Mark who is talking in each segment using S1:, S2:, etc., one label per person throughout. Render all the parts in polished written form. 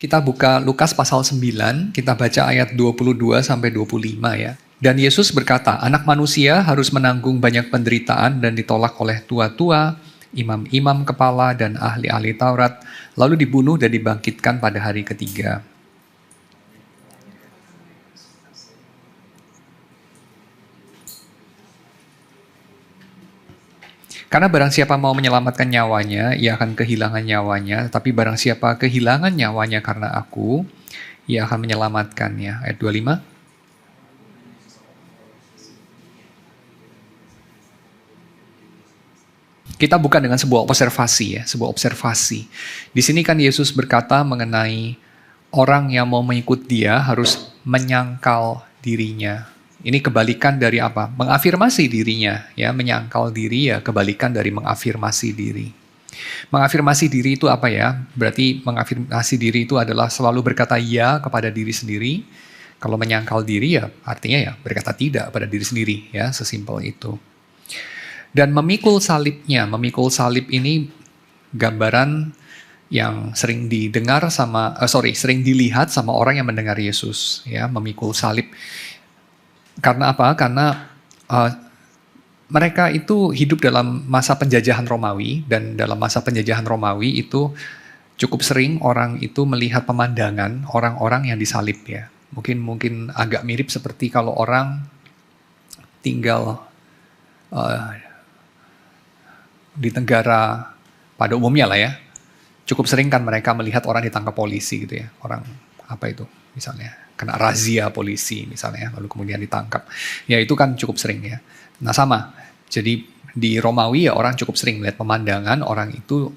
S1: Kita buka Lukas pasal 9, kita baca ayat 22 sampai 25 ya. Dan Yesus berkata, anak manusia harus menanggung banyak penderitaan dan ditolak oleh tua-tua, imam-imam kepala dan ahli-ahli Taurat, lalu dibunuh dan dibangkitkan pada hari ketiga. Karena barang siapa mau menyelamatkan nyawanya, ia akan kehilangan nyawanya. Tapi barang siapa kehilangan nyawanya karena aku, ia akan menyelamatkannya. Ayat 25. Kita buka dengan sebuah observasi ya, sebuah observasi. Di sini kan Yesus berkata mengenai orang yang mau mengikut dia harus menyangkal dirinya. Ini kebalikan dari apa? Mengafirmasi dirinya, ya, menyangkal diri ya kebalikan dari mengafirmasi diri. Mengafirmasi diri itu apa ya? Berarti mengafirmasi diri itu adalah selalu berkata ya kepada diri sendiri. Kalau menyangkal diri ya artinya ya berkata tidak pada diri sendiri, ya, sesimpel itu. Dan memikul salibnya, memikul salib ini gambaran yang sering didengar sering dilihat sama orang yang mendengar Yesus, ya, memikul salib. Karena apa? Karena mereka itu hidup dalam masa penjajahan Romawi, dan dalam masa penjajahan Romawi itu cukup sering orang itu melihat pemandangan orang-orang yang disalib ya. Mungkin agak mirip seperti kalau orang tinggal di negara pada umumnya lah ya. Cukup sering kan mereka melihat orang ditangkap polisi gitu ya. Orang apa itu misalnya kena razia polisi misalnya, lalu kemudian ditangkap. Ya itu kan cukup sering ya. Nah sama, jadi di Romawi ya orang cukup sering melihat pemandangan orang itu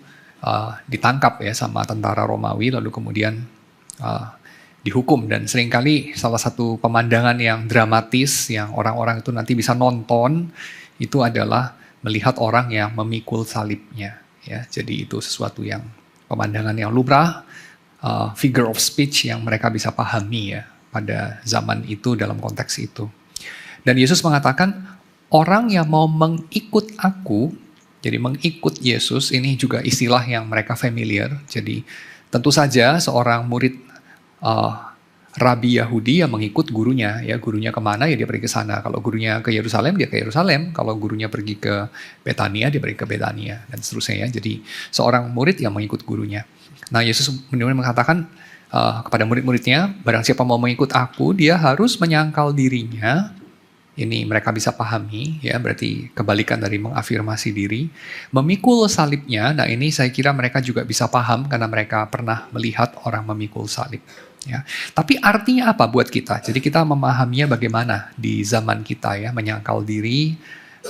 S1: ditangkap ya sama tentara Romawi, lalu kemudian dihukum. Dan seringkali salah satu pemandangan yang dramatis yang orang-orang itu nanti bisa nonton, itu adalah melihat orang yang memikul salibnya. Ya, jadi itu sesuatu yang pemandangan yang lumrah, figure of speech yang mereka bisa pahami ya pada zaman itu dalam konteks itu. Dan Yesus mengatakan orang yang mau mengikut aku, jadi mengikut Yesus ini juga istilah yang mereka familiar. Jadi tentu saja seorang murid Rabi Yahudi yang mengikut gurunya, ya gurunya kemana ya dia pergi ke sana. Kalau gurunya ke Yerusalem dia ke Yerusalem. Kalau gurunya pergi ke Betania dia pergi ke Betania dan seterusnya ya. Jadi seorang murid yang mengikut gurunya. Nah Yesus kemudian mengatakan kepada murid-muridnya, barang siapa mau mengikut aku dia harus menyangkal dirinya. Ini mereka bisa pahami ya, berarti kebalikan dari mengafirmasi diri. Memikul salibnya, nah ini saya kira mereka juga bisa paham karena mereka pernah melihat orang memikul salib. Ya. Tapi artinya apa buat kita? Jadi kita memahaminya bagaimana di zaman kita ya, menyangkal diri,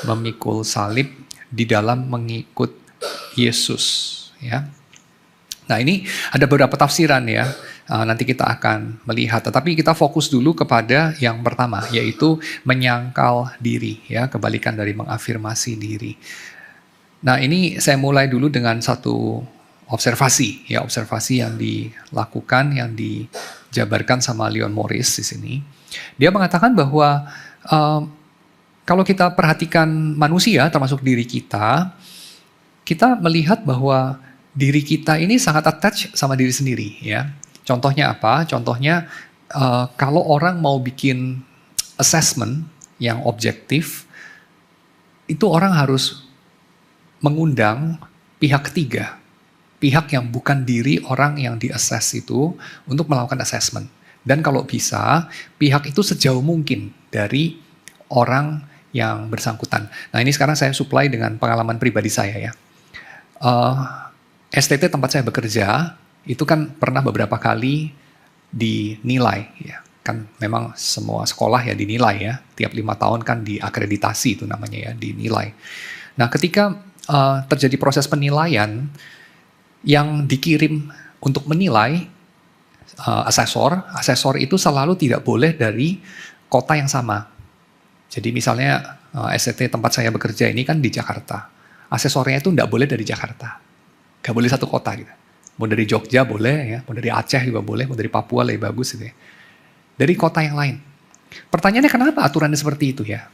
S1: memikul salib di dalam mengikut Yesus. Ya. Nah ini ada beberapa tafsiran ya, nanti kita akan melihat. Tetapi kita fokus dulu kepada yang pertama, yaitu menyangkal diri, ya, kebalikan dari mengafirmasi diri. Nah ini saya mulai dulu dengan satu observasi, ya, observasi yang dilakukan, yang dijabarkan sama Leon Morris di sini. Dia mengatakan bahwa kalau kita perhatikan manusia, termasuk diri kita melihat bahwa diri kita ini sangat attach sama diri sendiri, ya. Contohnya apa? Contohnya kalau orang mau bikin assessment yang objektif, itu orang harus mengundang pihak ketiga. Pihak yang bukan diri orang yang di-assess itu untuk melakukan assessment. Dan kalau bisa, pihak itu sejauh mungkin dari orang yang bersangkutan. Nah ini sekarang saya supply dengan pengalaman pribadi saya ya. STT tempat saya bekerja, itu kan pernah beberapa kali dinilai. Ya. Kan memang semua sekolah ya dinilai ya. Tiap 5 tahun kan diakreditasi itu namanya ya, dinilai. Nah ketika terjadi proses penilaian, yang dikirim untuk menilai asesor itu selalu tidak boleh dari kota yang sama. Jadi misalnya STT tempat saya bekerja ini kan di Jakarta. Asesornya itu tidak boleh dari Jakarta. Gak boleh satu kota gitu. Mau dari Jogja boleh ya, mau dari Aceh juga boleh, mau dari Papua lebih bagus gitu ya. Dari kota yang lain. Pertanyaannya kenapa aturannya seperti itu ya?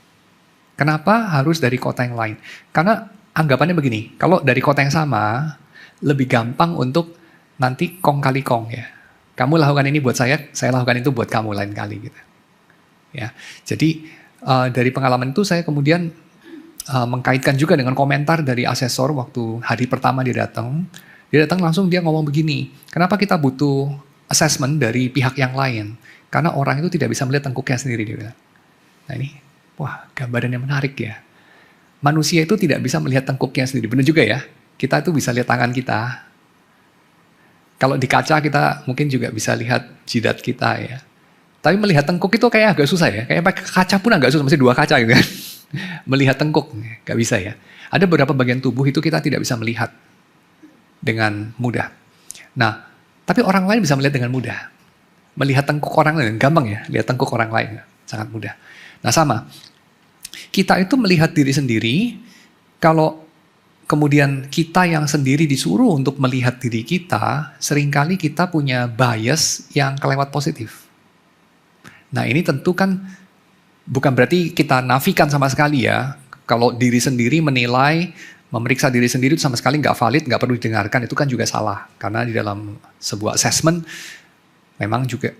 S1: Kenapa harus dari kota yang lain? Karena anggapannya begini, kalau dari kota yang sama lebih gampang untuk nanti kong kali kong ya. Kamu lakukan ini buat saya lakukan itu buat kamu lain kali gitu. Ya, jadi dari pengalaman itu saya kemudian mengkaitkan juga dengan komentar dari asesor waktu hari pertama dia datang. Dia datang langsung dia ngomong begini, kenapa kita butuh assessment dari pihak yang lain? Karena orang itu tidak bisa melihat tengkuknya sendiri, dia bilang. Nah ini, wah gambaran yang menarik ya. Manusia itu tidak bisa melihat tengkuknya sendiri. Benar juga ya, kita itu bisa lihat tangan kita. Kalau di kaca kita mungkin juga bisa lihat jidat kita ya. Tapi melihat tengkuk itu kayak agak susah ya. Kayak pakai kaca pun agak susah, mesti 2 kaca gitu kan. Melihat tengkuk, nggak bisa ya. Ada beberapa bagian tubuh itu kita tidak bisa melihat dengan mudah. Nah, tapi orang lain bisa melihat dengan mudah. Melihat tengkuk orang lain, gampang ya, lihat tengkuk orang lain, sangat mudah. Nah sama, kita itu melihat diri sendiri, kalau kemudian kita yang sendiri disuruh untuk melihat diri kita, seringkali kita punya bias yang kelewat positif. Nah ini tentu kan bukan berarti kita nafikan sama sekali ya. Kalau diri sendiri menilai, memeriksa diri sendiri itu sama sekali nggak valid, nggak perlu didengarkan, itu kan juga salah. Karena di dalam sebuah assessment, memang juga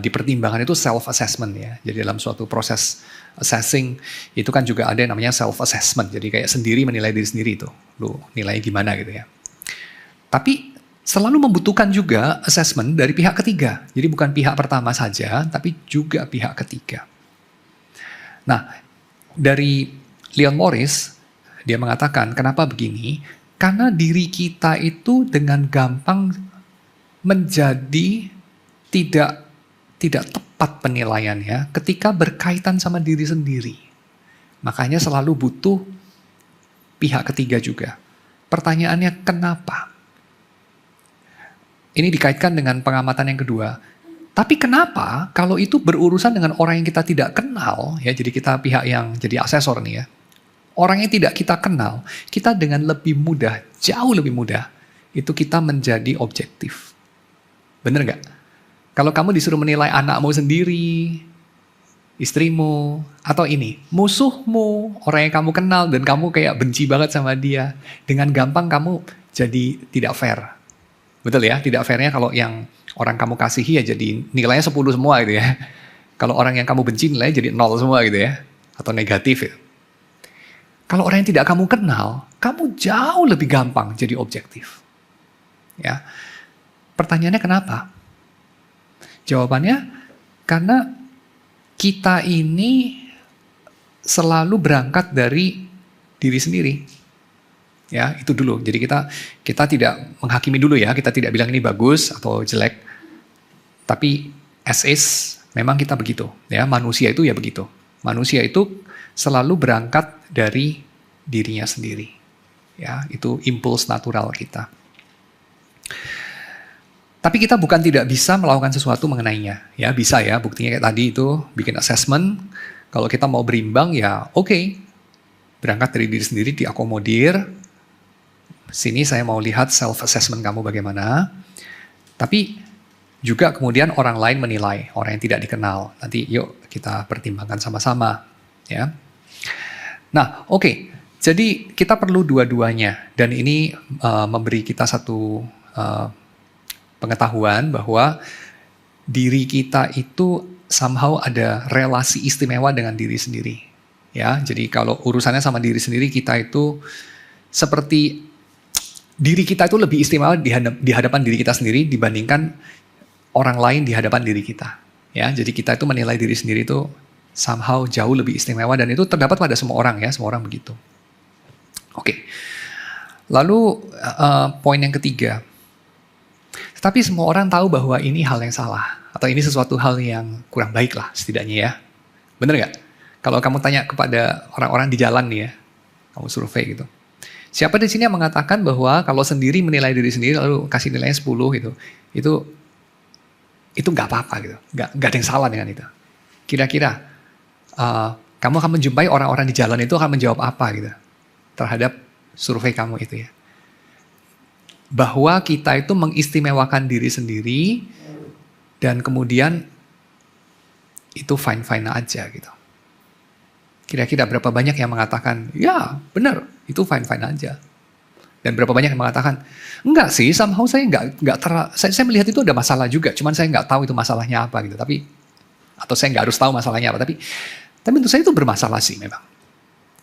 S1: dipertimbangkan itu self-assessment ya. Jadi dalam suatu proses assessing, itu kan juga ada yang namanya self-assessment. Jadi kayak sendiri menilai diri sendiri itu. Lu nilai gimana gitu ya. Tapi selalu membutuhkan juga assessment dari pihak ketiga. Jadi bukan pihak pertama saja, tapi juga pihak ketiga. Nah, dari Leon Morris, dia mengatakan, kenapa begini? Karena diri kita itu dengan gampang menjadi tidak tepat penilaiannya ketika berkaitan sama diri sendiri. Makanya selalu butuh pihak ketiga juga. Pertanyaannya kenapa? Ini dikaitkan dengan pengamatan yang kedua. Tapi kenapa kalau itu berurusan dengan orang yang kita tidak kenal, ya jadi kita pihak yang jadi asesor nih ya. Orang yang tidak kita kenal, kita dengan lebih mudah, jauh lebih mudah, itu kita menjadi objektif. Bener nggak? Kalau kamu disuruh menilai anakmu sendiri, istrimu, atau ini, musuhmu, orang yang kamu kenal dan kamu kayak benci banget sama dia, dengan gampang kamu jadi tidak fair. Betul ya? Tidak fairnya kalau yang orang kamu kasihi ya jadi nilainya 10 semua gitu ya. Kalau orang yang kamu benci nilainya jadi 0 semua gitu ya. Atau negatif ya. Kalau orang yang tidak kamu kenal, kamu jauh lebih gampang jadi objektif. Ya. Pertanyaannya kenapa? Jawabannya karena kita ini selalu berangkat dari diri sendiri. Ya, itu dulu. Jadi kita tidak menghakimi dulu ya, kita tidak bilang ini bagus atau jelek. Tapi as is memang kita begitu, ya. Manusia itu ya begitu. Manusia itu selalu berangkat dari dirinya sendiri. Ya, itu impuls natural kita. Tapi kita bukan tidak bisa melakukan sesuatu mengenainya. Ya, bisa ya, buktinya kayak tadi itu bikin assessment. Kalau kita mau berimbang ya oke. Berangkat dari diri sendiri, diakomodir. Sini saya mau lihat self-assessment kamu bagaimana. Tapi juga kemudian orang lain menilai, orang yang tidak dikenal. Nanti yuk kita pertimbangkan sama-sama. Ya. Nah oke, jadi kita perlu dua-duanya. Dan ini memberi kita satu pengetahuan bahwa diri kita itu somehow ada relasi istimewa dengan diri sendiri. Ya, jadi kalau urusannya sama diri sendiri, kita itu seperti diri kita itu lebih istimewa di hadapan diri kita sendiri dibandingkan orang lain di hadapan diri kita. Ya, jadi kita itu menilai diri sendiri itu somehow jauh lebih istimewa dan itu terdapat pada semua orang ya, semua orang begitu. Oke. Lalu poin yang ketiga. Tetapi semua orang tahu bahwa ini hal yang salah atau ini sesuatu hal yang kurang baik lah setidaknya ya. Bener nggak? Kalau kamu tanya kepada orang-orang di jalan nih ya, kamu survei gitu. Siapa di sini yang mengatakan bahwa kalau sendiri menilai diri sendiri lalu kasih nilainya 10 gitu, itu nggak apa-apa gitu, nggak ada yang salah dengan itu. Kira-kira kamu akan menjumpai orang-orang di jalan itu akan menjawab apa gitu terhadap survei kamu itu ya? Bahwa kita itu mengistimewakan diri sendiri dan kemudian itu fine-fine aja gitu. Kira-kira berapa banyak yang mengatakan, ya benar, itu fine-fine aja. Dan berapa banyak yang mengatakan, enggak sih, somehow saya saya melihat itu ada masalah juga, cuman saya nggak tahu itu masalahnya apa gitu. Atau saya nggak harus tahu masalahnya apa. Tapi menurut saya itu bermasalah sih memang.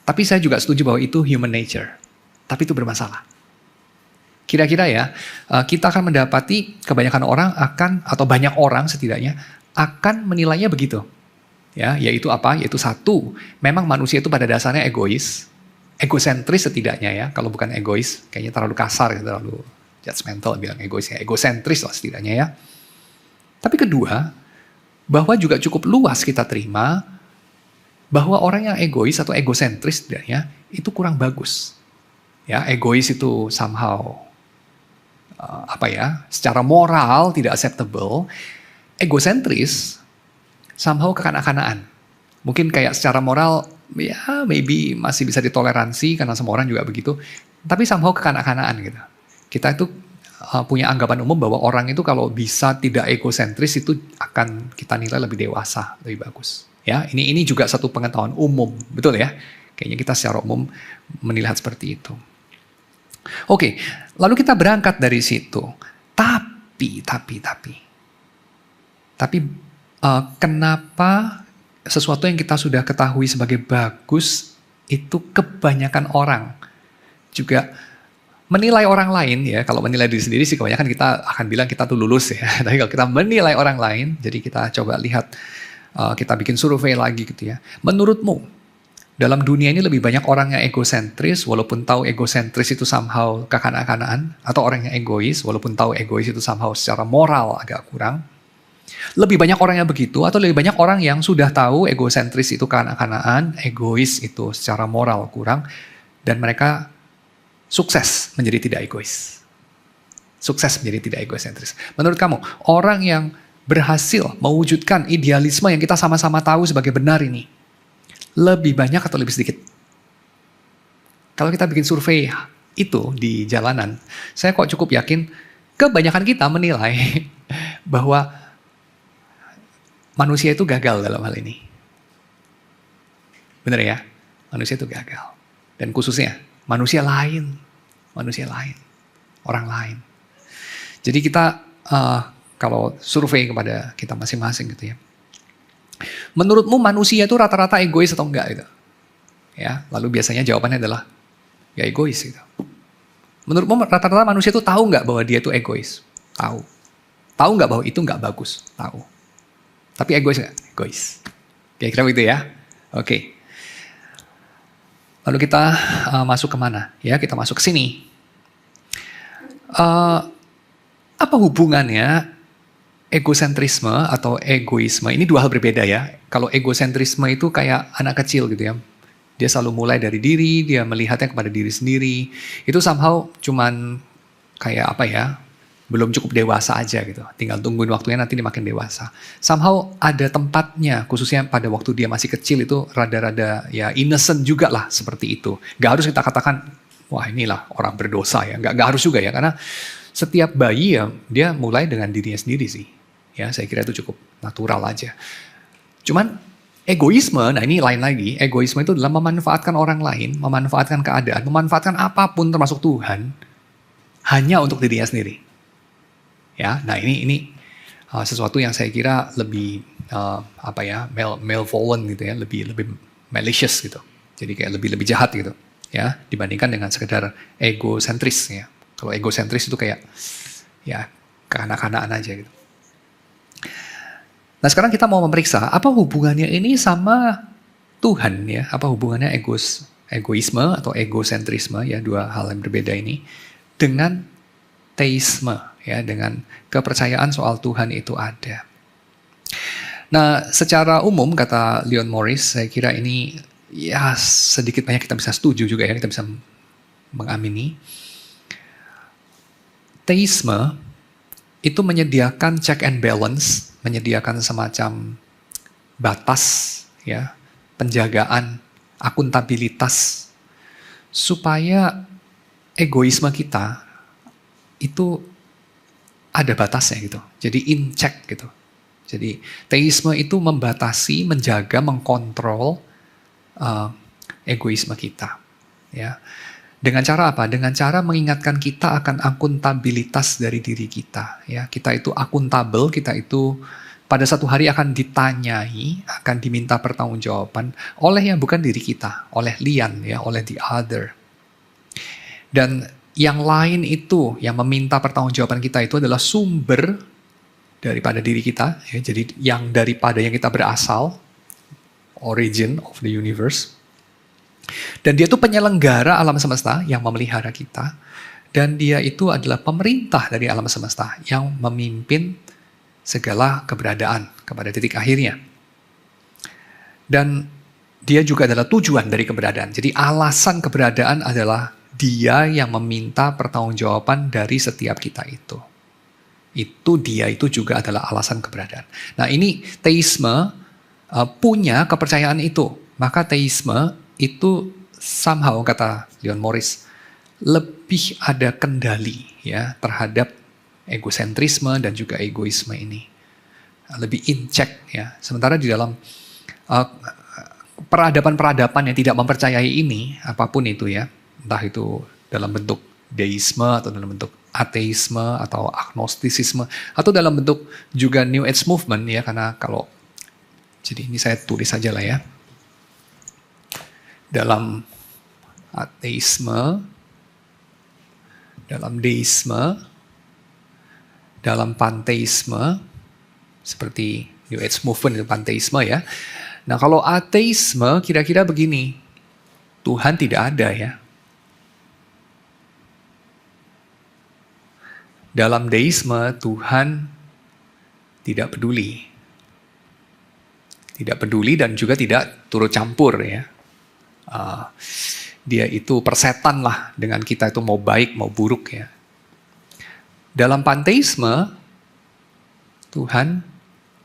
S1: Tapi saya juga setuju bahwa itu human nature. Tapi itu bermasalah. Kira-kira ya, kita akan mendapati kebanyakan orang atau banyak orang setidaknya, akan menilainya begitu. Ya, yaitu apa? Yaitu satu, memang manusia itu pada dasarnya egosentris setidaknya ya. Kalau bukan egois, kayaknya terlalu kasar, terlalu judgmental bilang egois ya. Egosentris lah setidaknya ya. Tapi kedua, bahwa juga cukup luas kita terima bahwa orang yang egois atau egosentris setidaknya itu kurang bagus. Ya, egois itu somehow secara moral tidak acceptable. Egosentris somehow kekanak-kanakan. Mungkin kayak secara moral ya maybe masih bisa ditoleransi karena semua orang juga begitu. Tapi somehow kekanak-kanakan gitu. Kita itu punya anggapan umum bahwa orang itu kalau bisa tidak egosentris itu akan kita nilai lebih dewasa, lebih bagus. Ya, ini juga satu pengetahuan umum, betul ya? Kayaknya kita secara umum menilai seperti itu. Oke, lalu kita berangkat dari situ. Tapi kenapa sesuatu yang kita sudah ketahui sebagai bagus itu kebanyakan orang juga menilai orang lain ya. Kalau menilai diri sendiri sih kebanyakan kita akan bilang kita tuh lulus ya. Tapi kalau kita menilai orang lain, jadi kita coba lihat, kita bikin survei lagi gitu ya. Menurutmu dalam dunia ini lebih banyak orang yang egosentris walaupun tahu egosentris itu somehow kekanak-kanakan, atau orang yang egois walaupun tahu egois itu somehow secara moral agak kurang? Lebih banyak orang yang begitu atau lebih banyak orang yang sudah tahu egosentris itu kekanak-kanakan, egois itu secara moral kurang, dan mereka sukses menjadi tidak egois. Sukses menjadi tidak egosentris. Menurut kamu, orang yang berhasil mewujudkan idealisme yang kita sama-sama tahu sebagai benar ini, lebih banyak atau lebih sedikit? Kalau kita bikin survei itu di jalanan, saya kok cukup yakin kebanyakan kita menilai bahwa manusia itu gagal dalam hal ini. Benar ya? Manusia itu gagal. Dan khususnya manusia lain, orang lain. Jadi kita kalau survei kepada kita masing-masing gitu ya. Menurutmu manusia itu rata-rata egois atau enggak gitu? Ya, lalu biasanya jawabannya adalah ya egois gitu. Menurutmu rata-rata manusia itu tahu nggak bahwa dia itu egois? Tahu. Tahu nggak bahwa itu nggak bagus? Tahu. Tapi egois nggak? Egois. Kira-kira begitu ya. Oke. Lalu kita masuk kemana? Ya, kita masuk ke sini. Apa hubungannya egosentrisme atau egoisme? Ini dua hal berbeda ya. Kalau egosentrisme itu kayak anak kecil gitu ya. Dia selalu mulai dari diri, dia melihatnya kepada diri sendiri. Itu somehow cuman kayak apa ya, belum cukup dewasa aja gitu. Tinggal tungguin waktunya, nanti dia makin dewasa. Somehow ada tempatnya, khususnya pada waktu dia masih kecil itu rada-rada ya innocent juga lah seperti itu. Gak harus kita katakan, wah inilah orang berdosa ya. Gak harus juga ya, karena setiap bayi ya dia mulai dengan dirinya sendiri sih. Ya, saya kira itu cukup natural aja. Cuman egoisme, nah ini lain lagi. Egoisme itu adalah memanfaatkan orang lain, memanfaatkan keadaan, memanfaatkan apapun termasuk Tuhan hanya untuk dirinya sendiri. Ya, nah ini sesuatu yang saya kira lebih malevolent gitu ya, lebih malicious gitu. Jadi kayak lebih jahat gitu ya dibandingkan dengan sekedar egosentris ya. Kalau egosentris itu kayak ya kekanak-kanakan aja gitu. Nah sekarang kita mau memeriksa apa hubungannya ini sama Tuhan ya, apa hubungannya egoisme atau egosentrisme ya, dua hal yang berbeda ini dengan teisme ya, dengan kepercayaan soal Tuhan itu ada. Nah secara umum kata Leon Morris, saya kira ini ya sedikit banyak kita bisa setuju juga ya, kita bisa mengamini. Teisme itu menyediakan check and balance, menyediakan semacam batas, ya, penjagaan, akuntabilitas, supaya egoisme kita itu ada batasnya gitu. Jadi in check gitu. Jadi teisme itu membatasi, menjaga, mengkontrol egoisme kita, ya. Dengan cara apa? Dengan cara mengingatkan kita akan akuntabilitas dari diri kita. Ya, kita itu akuntabel, kita itu pada satu hari akan ditanyai, akan diminta pertanggungjawaban oleh yang bukan diri kita, oleh lian, ya, oleh the other. Dan yang lain itu, yang meminta pertanggungjawaban kita itu adalah sumber daripada diri kita. Ya, jadi yang daripada yang kita berasal, origin of the universe. Dan dia itu penyelenggara alam semesta yang memelihara kita. Dan dia itu adalah pemerintah dari alam semesta yang memimpin segala keberadaan kepada titik akhirnya. Dan dia juga adalah tujuan dari keberadaan. Jadi alasan keberadaan adalah dia yang meminta pertanggungjawaban dari setiap kita itu. Dia itu juga adalah alasan keberadaan. Nah ini teisme punya kepercayaan itu. Maka teisme itu somehow, kata Leon Morris, lebih ada kendali ya terhadap egosentrisme dan juga egoisme ini. Lebih in check ya. Sementara di dalam peradaban-peradaban yang tidak mempercayai ini, apapun itu ya, entah itu dalam bentuk deisme atau dalam bentuk ateisme atau agnostisisme atau dalam bentuk juga New Age movement ya, karena kalau jadi ini saya tulis saja lah ya. Dalam ateisme, dalam deisme, dalam panteisme, seperti New Age movement itu panteisme ya. Nah kalau ateisme kira-kira begini, Tuhan tidak ada ya. Dalam deisme Tuhan tidak peduli. Tidak peduli dan juga tidak turut campur ya. Dia itu persetan lah dengan kita itu mau baik mau buruk ya. Dalam panteisme Tuhan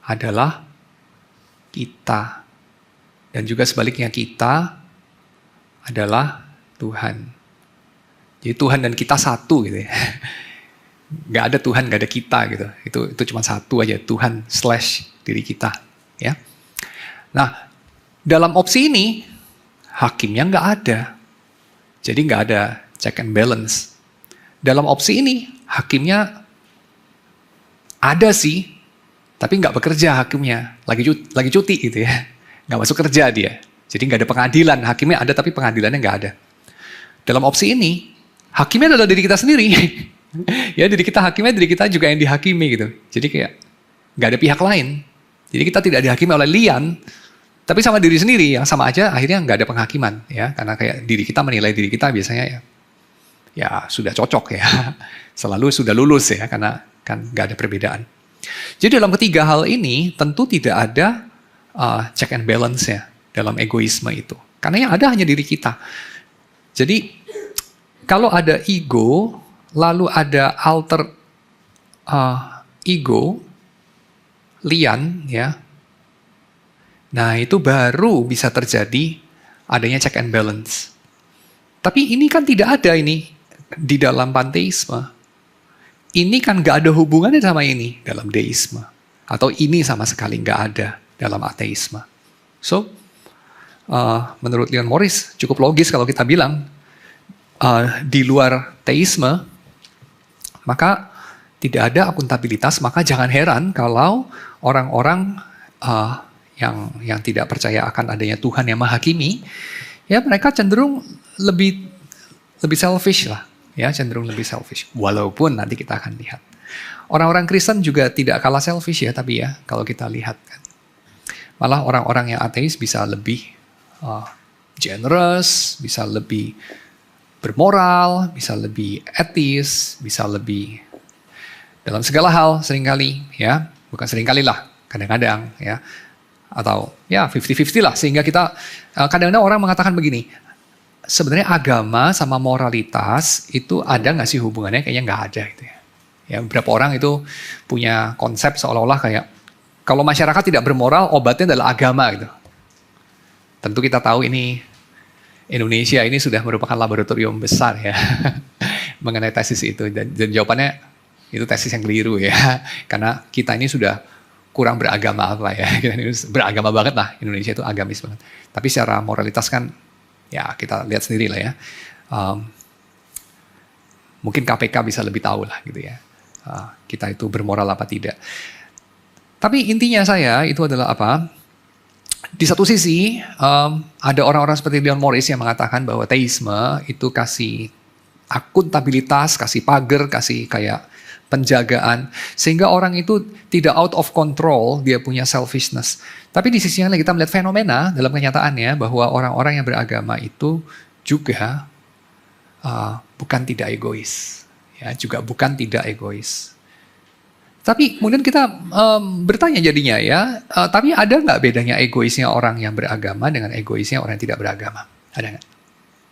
S1: adalah kita dan juga sebaliknya kita adalah Tuhan. Jadi Tuhan dan kita satu gitu ya. Gak ada Tuhan, gak ada kita gitu. Itu cuma satu aja, Tuhan / diri kita ya. Nah dalam opsi ini hakimnya nggak ada. Jadi nggak ada check and balance. Dalam opsi ini, hakimnya ada sih, tapi nggak bekerja hakimnya. Lagi cuti gitu ya. Nggak masuk kerja dia. Jadi nggak ada pengadilan. Hakimnya ada, tapi pengadilannya nggak ada. Dalam opsi ini, hakimnya adalah diri kita sendiri. Ya, diri kita hakimnya, diri kita juga yang dihakimi gitu. Jadi kayak nggak ada pihak lain. Jadi kita tidak dihakimi oleh lian, tapi sama diri sendiri yang sama aja akhirnya nggak ada penghakiman ya, karena kayak diri kita menilai diri kita biasanya ya sudah cocok ya, selalu sudah lulus ya, karena kan nggak ada perbedaan. Jadi dalam ketiga hal ini tentu tidak ada check and balance ya dalam egoisme itu, karena yang ada hanya diri kita. Jadi kalau ada ego lalu ada alter ego lian ya. Nah itu baru bisa terjadi adanya check and balance. Tapi ini kan tidak ada ini di dalam panteisme. Ini kan gak ada hubungannya sama ini dalam deisme. Atau ini sama sekali gak ada dalam ateisme. So, menurut Leon Morris cukup logis kalau kita bilang di luar teisme, maka tidak ada akuntabilitas, maka jangan heran kalau orang-orang yang tidak percaya akan adanya Tuhan yang menghakimi, ya mereka cenderung lebih selfish lah, ya cenderung lebih selfish. Walaupun nanti kita akan lihat orang-orang Kristen juga tidak kalah selfish ya, tapi ya kalau kita lihat kan, malah orang-orang yang ateis bisa lebih generous, bisa lebih bermoral, bisa lebih etis, bisa lebih dalam segala hal seringkali ya, bukan seringkali lah, kadang-kadang ya. Atau ya 50-50 lah, sehingga kita kadang-kadang orang mengatakan begini, sebenarnya agama sama moralitas itu ada nggak sih hubungannya? Kayaknya nggak ada gitu ya. Ya beberapa orang itu punya konsep seolah-olah kayak kalau masyarakat tidak bermoral obatnya adalah agama gitu. Tentu kita tahu ini Indonesia ini sudah merupakan laboratorium besar ya mengenai tesis itu, dan jawabannya itu tesis yang keliru ya, karena kita ini sudah kurang beragama apa ya, beragama banget lah, Indonesia itu agamis banget. Tapi secara moralitas kan, ya kita lihat sendiri lah ya. Mungkin KPK bisa lebih tahu lah gitu ya. Kita itu bermoral apa tidak. Tapi intinya saya itu adalah apa? Di satu sisi ada orang-orang seperti Leon Morris yang mengatakan bahwa teisme itu kasih akuntabilitas, kasih pagar, kasih kayak penjagaan, sehingga orang itu tidak out of control, dia punya selfishness. Tapi di sisi yang lain kita melihat fenomena dalam kenyataannya bahwa orang-orang yang beragama itu juga bukan tidak egois, ya juga bukan tidak egois. Tapi kemudian kita bertanya jadinya ya, tapi ada nggak bedanya egoisnya orang yang beragama dengan egoisnya orang yang tidak beragama? Ada nggak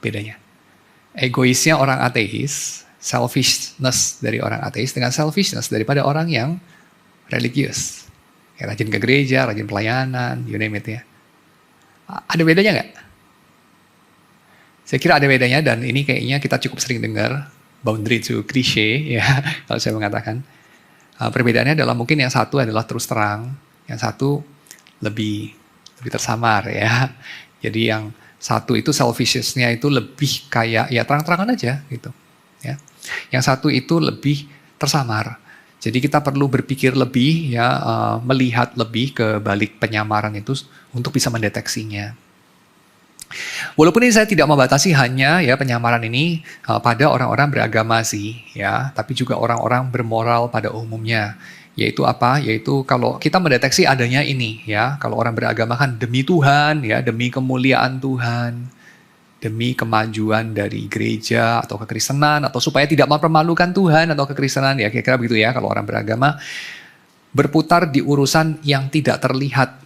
S1: bedanya? Egoisnya orang ateis, selfishness dari orang ateis dengan selfishness daripada orang yang religius. Ya, rajin ke gereja, rajin pelayanan, you name it ya. Ada bedanya nggak? Saya kira ada bedanya dan ini kayaknya kita cukup sering dengar, boundary to cliche ya, kalau saya mengatakan. Perbedaannya adalah mungkin yang satu adalah terus terang, yang satu lebih tersamar ya. Jadi yang satu itu selfishness-nya itu lebih kayak ya terang-terangan aja gitu. Ya. Yang satu itu lebih tersamar. Jadi kita perlu berpikir lebih ya, melihat lebih ke balik penyamaran itu untuk bisa mendeteksinya. Walaupun ini saya tidak membatasi hanya ya penyamaran ini pada orang-orang beragama sih ya, tapi juga orang-orang bermoral pada umumnya. Yaitu apa? Yaitu kalau kita mendeteksi adanya ini ya, kalau orang beragama kan demi Tuhan ya, demi kemuliaan Tuhan, demi kemajuan dari gereja atau kekristenan atau supaya tidak mempermalukan Tuhan atau kekristenan ya, kira-kira begitu ya kalau orang beragama berputar di urusan yang tidak terlihat.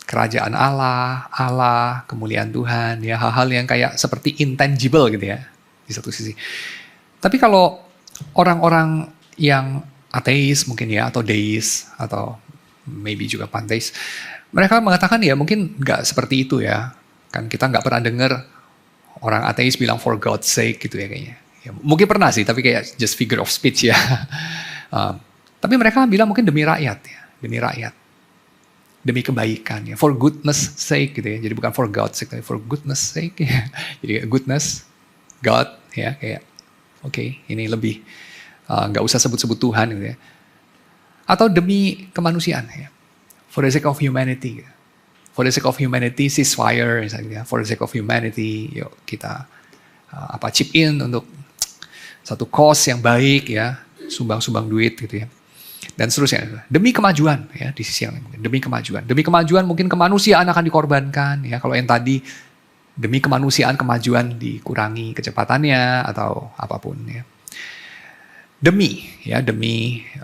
S1: Kerajaan Allah, kemuliaan Tuhan, ya hal-hal yang kayak seperti intangible gitu ya, di satu sisi. Tapi kalau orang-orang yang ateis mungkin ya, atau deis, atau maybe juga panteis, mereka mengatakan ya mungkin nggak seperti itu ya. Kan kita nggak pernah dengar orang ateis bilang for God's sake gitu ya kayaknya. Ya, mungkin pernah sih, tapi kayak just figure of speech ya. Tapi mereka bilang mungkin demi rakyat ya, demi rakyat. Demi kebaikan ya, for goodness sake gitu ya. Jadi bukan for God's sake, tapi for goodness sake ya. Jadi goodness, God ya kayak oke, ini lebih nggak usah sebut-sebut Tuhan gitu ya. Atau demi kemanusiaan ya. For the sake of humanity. Gitu. For the sake of humanity, ceasefire misalnya. For the sake of humanity, yuk kita chip in untuk satu cause yang baik ya, sumbang-sumbang duit gitu ya. Dan seterusnya demi kemajuan ya di sisi yang lain, demi kemajuan mungkin kemanusiaan akan dikorbankan ya, kalau yang tadi demi kemanusiaan kemajuan dikurangi kecepatannya atau apapun ya, demi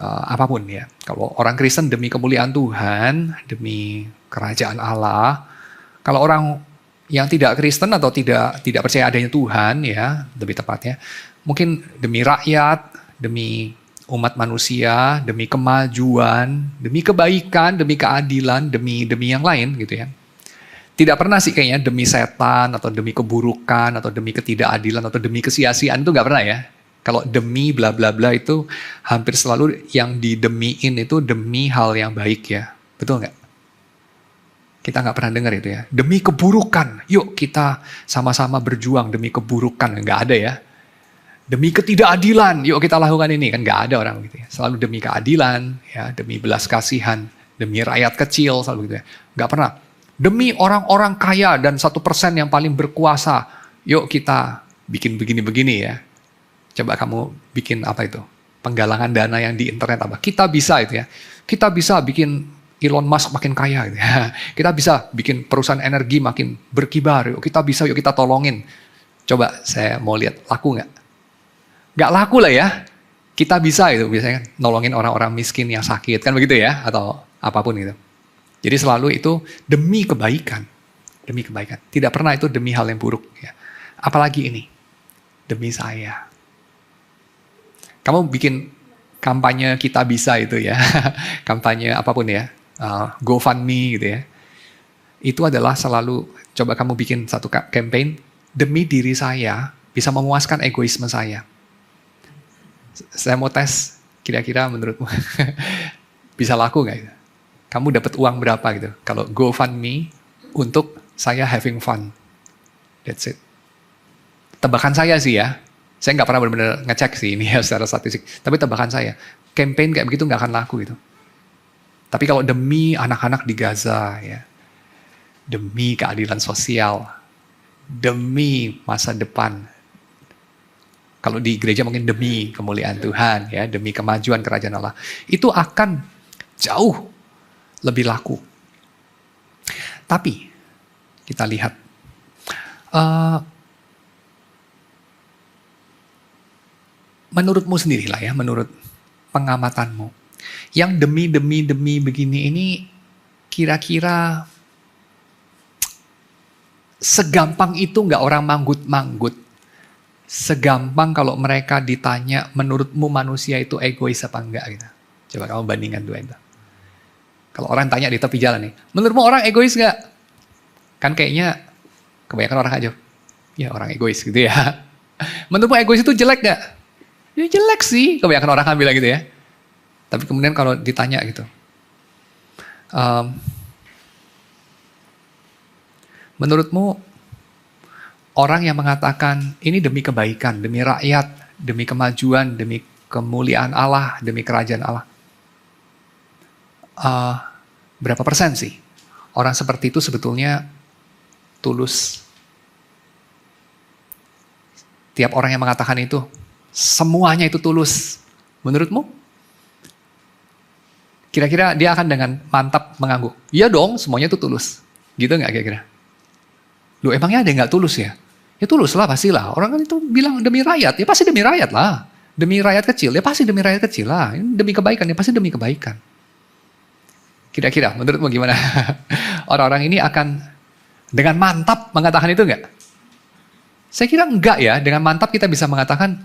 S1: apapun ya. Kalau orang Kristen demi kemuliaan Tuhan, demi kerajaan Allah. Kalau orang yang tidak Kristen atau tidak percaya adanya Tuhan ya, lebih tepatnya mungkin demi rakyat, demi umat manusia, demi kemajuan, demi kebaikan, demi keadilan, demi yang lain gitu ya. Tidak pernah sih kayaknya demi setan atau demi keburukan atau demi ketidakadilan atau demi kesia-siaan, itu nggak pernah ya. Kalau demi bla bla bla itu hampir selalu yang didemiin itu demi hal yang baik ya. Betul nggak? Kita nggak pernah dengar itu ya. Demi keburukan, yuk kita sama-sama berjuang demi keburukan, nggak ada ya. Demi ketidakadilan, yuk kita lakukan ini. Kan gak ada orang gitu ya. Selalu demi keadilan, ya, demi belas kasihan, demi rakyat kecil, selalu gitu ya. Gak pernah. Demi orang-orang kaya dan 1% yang paling berkuasa, yuk kita bikin begini-begini ya. Coba kamu bikin apa itu? Penggalangan dana yang di internet apa? Kita bisa itu ya. Kita bisa bikin Elon Musk makin kaya gitu ya. Kita bisa bikin perusahaan energi makin berkibar, yuk kita bisa, yuk kita tolongin. Coba saya mau lihat laku gak? Gak laku lah ya, kita bisa itu biasanya nolongin orang-orang miskin yang sakit, kan begitu ya, atau apapun gitu. Jadi selalu itu demi kebaikan, tidak pernah itu demi hal yang buruk ya. Apalagi ini, demi saya. Kamu bikin kampanye kita bisa itu ya, kampanye apapun ya, GoFundMe gitu ya. Itu adalah selalu, coba kamu bikin satu campaign, demi diri saya, bisa memuaskan egoisme saya. Saya mau tes, kira-kira menurutmu bisa laku nggak itu? Kamu dapat uang berapa gitu? Kalau GoFundMe untuk saya having fun, that's it. Tebakan saya sih ya, Saya nggak pernah benar-benar ngecek sih ini ya secara statistik. Tapi tebakan saya, campaign kayak begitu nggak akan laku gitu. Tapi kalau demi anak-anak di Gaza, ya, demi keadilan sosial, demi masa depan, kalau di gereja mungkin demi kemuliaan Tuhan, ya, demi kemajuan kerajaan Allah, itu akan jauh lebih laku. Tapi kita lihat, menurutmu sendirilah ya, menurut pengamatanmu, yang demi begini ini kira-kira segampang itu nggak orang manggut-manggut? Segampang kalau mereka ditanya, menurutmu manusia itu egois apa enggak gitu? Coba kamu bandingkan dua itu. Kalau orang tanya di tepi jalan nih, menurutmu orang egois nggak? Kan kayaknya kebanyakan orang aja, ya orang egois gitu ya. Menurutmu egois itu jelek nggak? Ya jelek sih, kebanyakan orang kan bilang gitu ya. Tapi kemudian kalau ditanya gitu, menurutmu orang yang mengatakan ini demi kebaikan, demi rakyat, demi kemajuan, demi kemuliaan Allah, demi kerajaan Allah, berapa persen sih orang seperti itu sebetulnya tulus? Tiap orang yang mengatakan itu, semuanya itu tulus. Menurutmu? Kira-kira dia akan dengan mantap mengangguk, iya dong, semuanya itu tulus. Gitu nggak kira-kira? Loh emangnya ada yang nggak tulus ya? Ya tulus lah pastilah. Orang kan itu bilang demi rakyat, ya pasti demi rakyat lah. Demi rakyat kecil, ya pasti demi rakyat kecil lah. Demi kebaikan, ya pasti demi kebaikan. Kira-kira menurutmu gimana? Orang-orang ini akan dengan mantap mengatakan itu nggak? Saya kira enggak ya. Dengan mantap kita bisa mengatakan,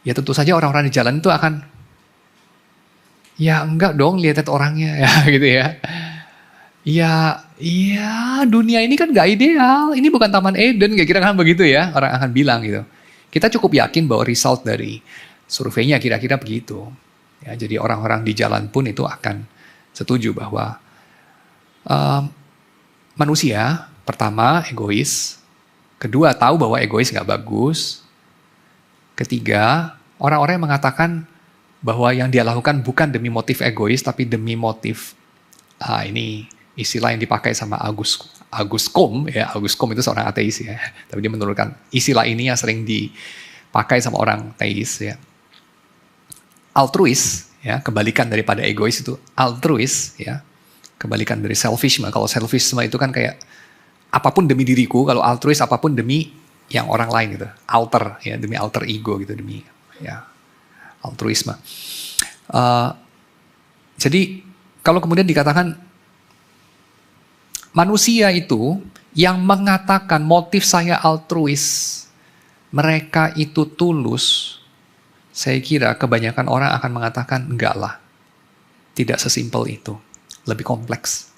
S1: ya tentu saja orang-orang di jalan itu akan, ya enggak dong, lihat orangnya ya gitu ya. Ya dunia ini kan nggak ideal. Ini bukan Taman Eden, kira-kira kan begitu ya. Orang akan bilang gitu. Kita cukup yakin bahwa result dari surveinya kira-kira begitu. Ya, jadi orang-orang di jalan pun itu akan setuju bahwa manusia pertama egois, kedua tahu bahwa egois nggak bagus, ketiga orang-orang yang mengatakan bahwa yang dia lakukan bukan demi motif egois tapi demi motif ini istilah yang dipakai sama Auguste Comte, ya Auguste Comte itu seorang ateis ya, tapi dia menurunkan istilah ini yang sering dipakai sama orang teis ya. Altruis, ya kebalikan daripada egois itu altruis, ya kebalikan dari selfisme. Kalau selfisme itu kan kayak apapun demi diriku, kalau altruis apapun demi yang orang lain gitu, alter ya demi alter ego gitu, demi ya altruisme. Jadi kalau kemudian dikatakan manusia itu yang mengatakan motif saya altruis, mereka itu tulus, saya kira kebanyakan orang akan mengatakan enggak lah, tidak sesimpel itu, lebih kompleks.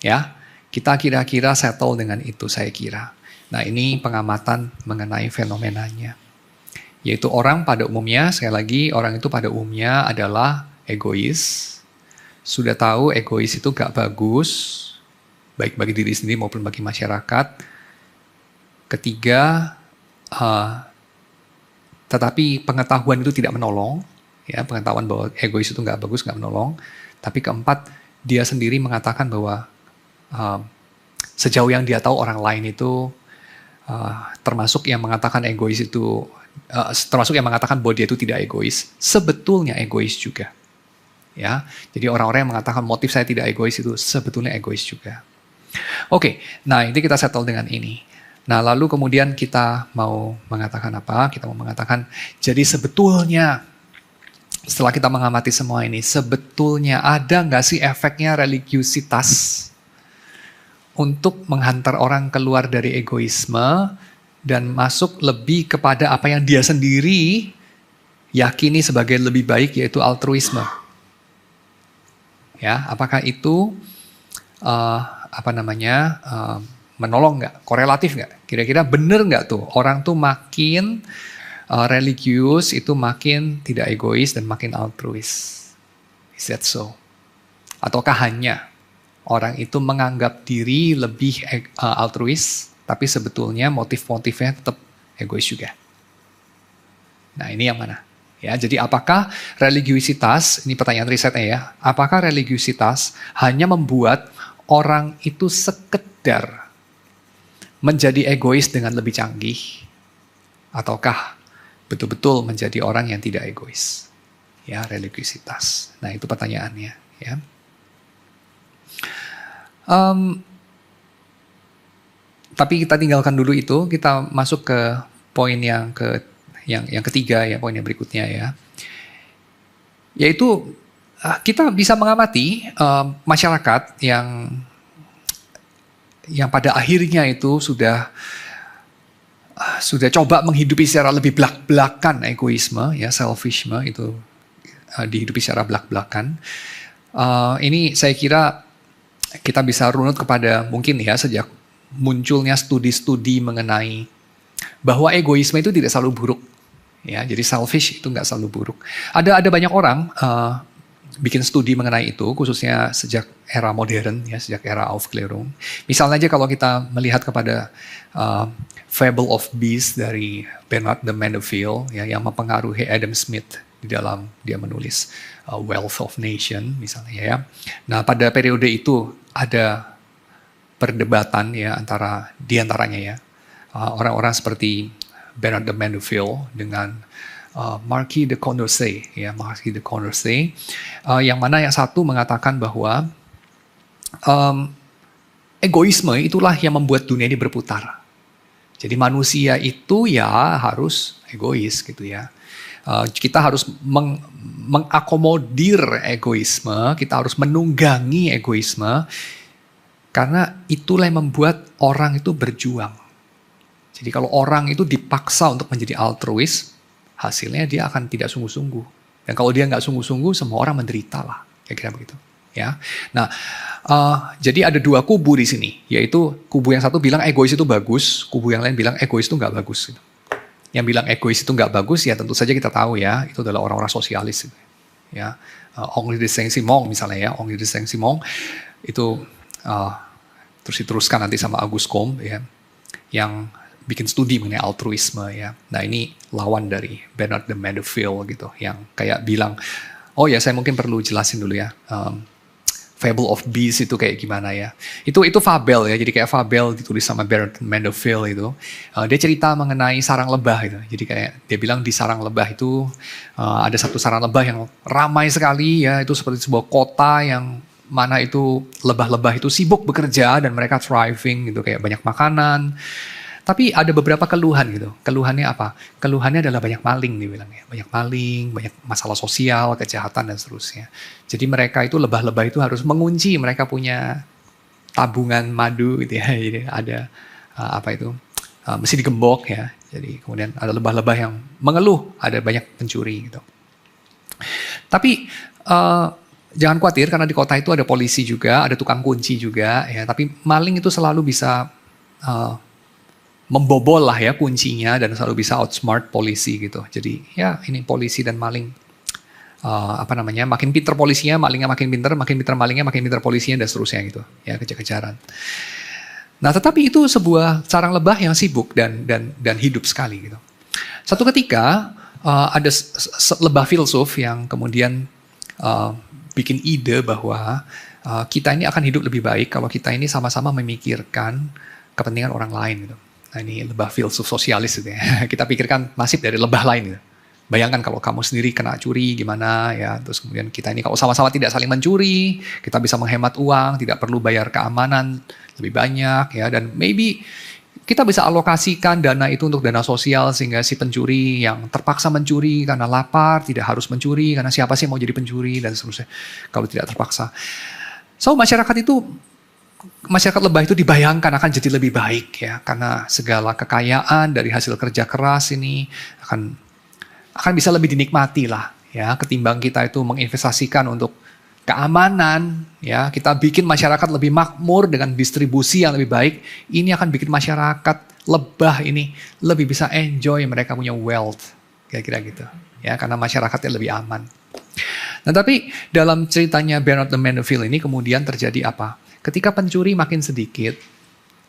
S1: Ya, kita kira-kira settle dengan itu saya kira. Nah ini pengamatan mengenai fenomenanya. Yaitu orang pada umumnya, sekali lagi orang itu pada umumnya adalah egois. Sudah tahu egois itu gak bagus, baik bagi diri sendiri maupun bagi masyarakat. Ketiga, tetapi pengetahuan itu tidak menolong. Ya, pengetahuan bahwa egois itu gak bagus, gak menolong. Tapi keempat, dia sendiri mengatakan bahwa sejauh yang dia tahu orang lain itu, termasuk yang mengatakan egois itu, termasuk yang mengatakan bahwa dia itu tidak egois, sebetulnya egois juga. Ya, jadi orang-orang yang mengatakan motif saya tidak egois itu sebetulnya egois juga. Oke, nah ini kita settle dengan ini. Nah lalu kemudian kita mau mengatakan apa? Kita mau mengatakan, jadi sebetulnya setelah kita mengamati semua ini, sebetulnya ada nggak sih efeknya religiusitas untuk menghantar orang keluar dari egoisme dan masuk lebih kepada apa yang dia sendiri yakini sebagai lebih baik, yaitu altruisme. Ya, apakah itu menolong nggak, korelatif nggak? Kira-kira bener nggak tuh orang tuh makin religius itu makin tidak egois dan makin altruis? Is that so? Ataukah hanya orang itu menganggap diri lebih altruis, tapi sebetulnya motif-motifnya tetap egois juga? Nah, ini yang mana? Ya, jadi apakah religiusitas, ini pertanyaan risetnya ya, apakah religiusitas hanya membuat orang itu sekedar menjadi egois dengan lebih canggih, ataukah betul-betul menjadi orang yang tidak egois? Ya, religiusitas. Nah, itu pertanyaannya. Ya. Tapi kita tinggalkan dulu itu, kita masuk ke poin yang ketiga ya, poin yang berikutnya ya. Yaitu kita bisa mengamati masyarakat yang pada akhirnya itu sudah coba menghidupi secara lebih belak-belakan egoisme, ya selfisme itu dihidupi secara belak-belakan. Ini saya kira kita bisa runut kepada mungkin ya sejak munculnya studi-studi mengenai bahwa egoisme itu tidak selalu buruk. Ya, jadi selfish itu nggak selalu buruk. Ada banyak orang bikin studi mengenai itu, khususnya sejak era modern, ya sejak era Aufklärung. Misalnya aja kalau kita melihat kepada Fable of Beasts dari Bernard de Mandeville, ya, yang mempengaruhi Adam Smith di dalam dia menulis Wealth of Nation, misalnya ya. Nah, pada periode itu ada perdebatan ya di antaranya ya orang-orang seperti Bernard de Mandeville dengan Marquis de Condorcet, ya Marquis de Condorcet, yang mana yang satu mengatakan bahwa egoisme itulah yang membuat dunia ini berputar. Jadi manusia itu ya harus egois gitu ya. Kita harus mengakomodir egoisme, kita harus menunggangi egoisme, karena itulah yang membuat orang itu berjuang. Jadi kalau orang itu dipaksa untuk menjadi altruis, hasilnya dia akan tidak sungguh-sungguh. Dan kalau dia nggak sungguh-sungguh, semua orang menderita lah, kira-kira begitu. Ya, nah jadi ada dua kubu di sini, yaitu kubu yang satu bilang egois itu bagus, kubu yang lain bilang egois itu nggak bagus. Gitu. Yang bilang egois itu nggak bagus, ya tentu saja kita tahu ya, itu adalah orang-orang sosialis. Gitu. Ya, Henri de Saint-Simon misalnya ya, Henri de Saint-Simon itu terus diteruskan nanti sama Auguste Comte ya, yang bikin studi mengenai altruisme ya. Nah ini lawan dari Bernard de Mandeville gitu, yang kayak bilang, oh ya saya mungkin perlu jelasin dulu ya. Fable of Beasts itu kayak gimana ya. Itu fabel ya, jadi kayak fabel ditulis sama Bernard Mandeville itu. Dia cerita mengenai sarang lebah gitu. Jadi kayak dia bilang di sarang lebah itu ada satu sarang lebah yang ramai sekali ya, itu seperti sebuah kota yang mana itu lebah-lebah itu sibuk bekerja dan mereka thriving gitu, kayak banyak makanan. Tapi ada beberapa keluhan gitu. Keluhannya apa? Keluhannya adalah banyak maling dibilangnya. Banyak maling, banyak masalah sosial, kejahatan dan seterusnya. Jadi mereka itu lebah-lebah itu harus mengunci, mereka punya tabungan madu gitu ya. Jadi ada mesti digembok ya. Jadi kemudian ada lebah-lebah yang mengeluh, ada banyak pencuri gitu. Tapi jangan khawatir karena di kota itu ada polisi juga, ada tukang kunci juga ya. Tapi maling itu selalu bisa membobol lah ya kuncinya dan selalu bisa outsmart polisi gitu. Jadi ya ini polisi dan maling makin pinter polisinya, malingnya makin pinter malingnya, makin pinter polisinya dan seterusnya gitu. Ya kejar-kejaran. Nah, tetapi itu sebuah sarang lebah yang sibuk dan hidup sekali gitu. Satu ketika ada lebah filsuf yang kemudian bikin ide bahwa kita ini akan hidup lebih baik kalau kita ini sama-sama memikirkan kepentingan orang lain gitu. Nah, ini lebah filsuf sosialis gitu ya. Kita pikirkan nasib dari lebah lain gitu. Bayangkan kalau kamu sendiri kena curi gimana ya. Terus kemudian kita ini kalau sama-sama tidak saling mencuri, kita bisa menghemat uang, tidak perlu bayar keamanan lebih banyak ya. Dan maybe kita bisa alokasikan dana itu untuk dana sosial sehingga si pencuri yang terpaksa mencuri karena lapar tidak harus mencuri karena siapa sih mau jadi pencuri dan seterusnya kalau tidak terpaksa. So masyarakat lebah itu dibayangkan akan jadi lebih baik ya, karena segala kekayaan dari hasil kerja keras ini akan bisa lebih dinikmati lah ya, ketimbang kita itu menginvestasikan untuk keamanan ya, kita bikin masyarakat lebih makmur dengan distribusi yang lebih baik, ini akan bikin masyarakat lebah ini lebih bisa enjoy, mereka punya wealth kira-kira gitu ya, karena masyarakatnya lebih aman. Nah, tapi dalam ceritanya Bernard de Mandeville ini kemudian terjadi apa? Ketika pencuri makin sedikit,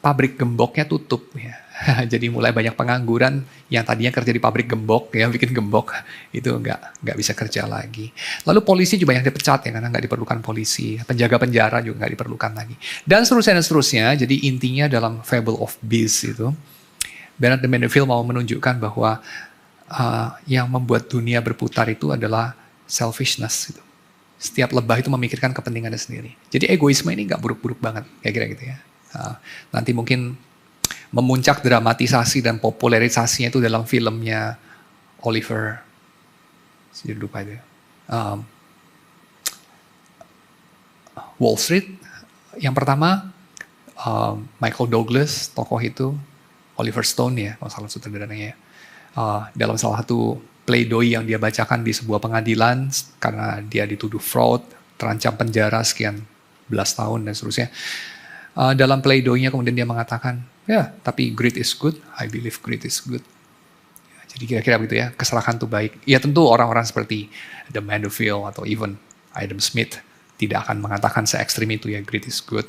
S1: pabrik gemboknya tutup ya. Jadi mulai banyak pengangguran yang tadinya kerja di pabrik gembok, ya bikin gembok, itu nggak bisa kerja lagi. Lalu polisi juga banyak dipecat ya, karena nggak diperlukan polisi. Penjaga penjara juga nggak diperlukan lagi. Dan seterusnya dan seterusnya. Jadi intinya dalam Fable of Beasts itu, Bernard de Mandeville mau menunjukkan bahwa yang membuat dunia berputar itu adalah selfishness. Gitu. Setiap lebah itu memikirkan kepentingannya sendiri. Jadi egoisme ini nggak buruk-buruk banget, kayak kira gitu ya. Nanti mungkin memuncak dramatisasi dan popularisasinya itu dalam filmnya Oliver, saya lupa itu, Wall Street. Yang pertama Michael Douglas, tokoh itu, Oliver Stone ya, kalau salah sutradaranya ya, dalam salah satu pledoi yang dia bacakan di sebuah pengadilan karena dia dituduh fraud, terancam penjara sekian belas tahun dan seterusnya. Dalam pleidoinya kemudian dia mengatakan, ya, tapi greed is good, I believe greed is good. Ya, jadi kira-kira begitu ya, keserahan itu baik. Ya tentu orang-orang seperti The Mandeville atau even Adam Smith tidak akan mengatakan se-ekstrim itu ya, greed is good.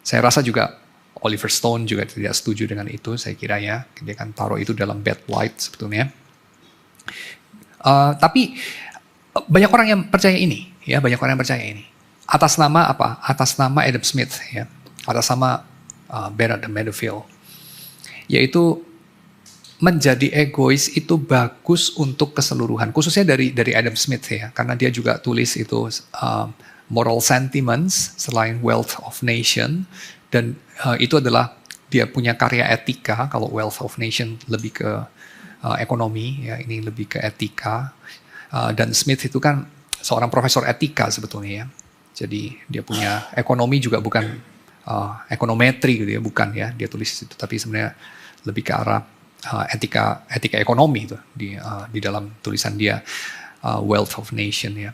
S1: Saya rasa juga Oliver Stone juga tidak setuju dengan itu, saya kira ya. Dia kan taruh itu dalam bad light sebetulnya. Tapi banyak orang yang percaya ini, ya, banyak orang yang percaya ini. Atas nama apa? Atas nama Adam Smith, ya. Atas nama Bernard de Mandeville, yaitu menjadi egois itu bagus untuk keseluruhan, khususnya dari Adam Smith ya, karena dia juga tulis itu Moral Sentiments selain Wealth of Nation, dan itu adalah dia punya karya etika. Kalau Wealth of Nation lebih ke ekonomi, ya ini lebih ke etika, dan Smith itu kan seorang profesor etika sebetulnya ya, jadi dia punya ekonomi juga bukan ekonometri gitu ya, bukan ya, dia tulis itu, tapi sebenarnya lebih ke arah etika ekonomi itu di dalam tulisan dia Wealth of Nation ya.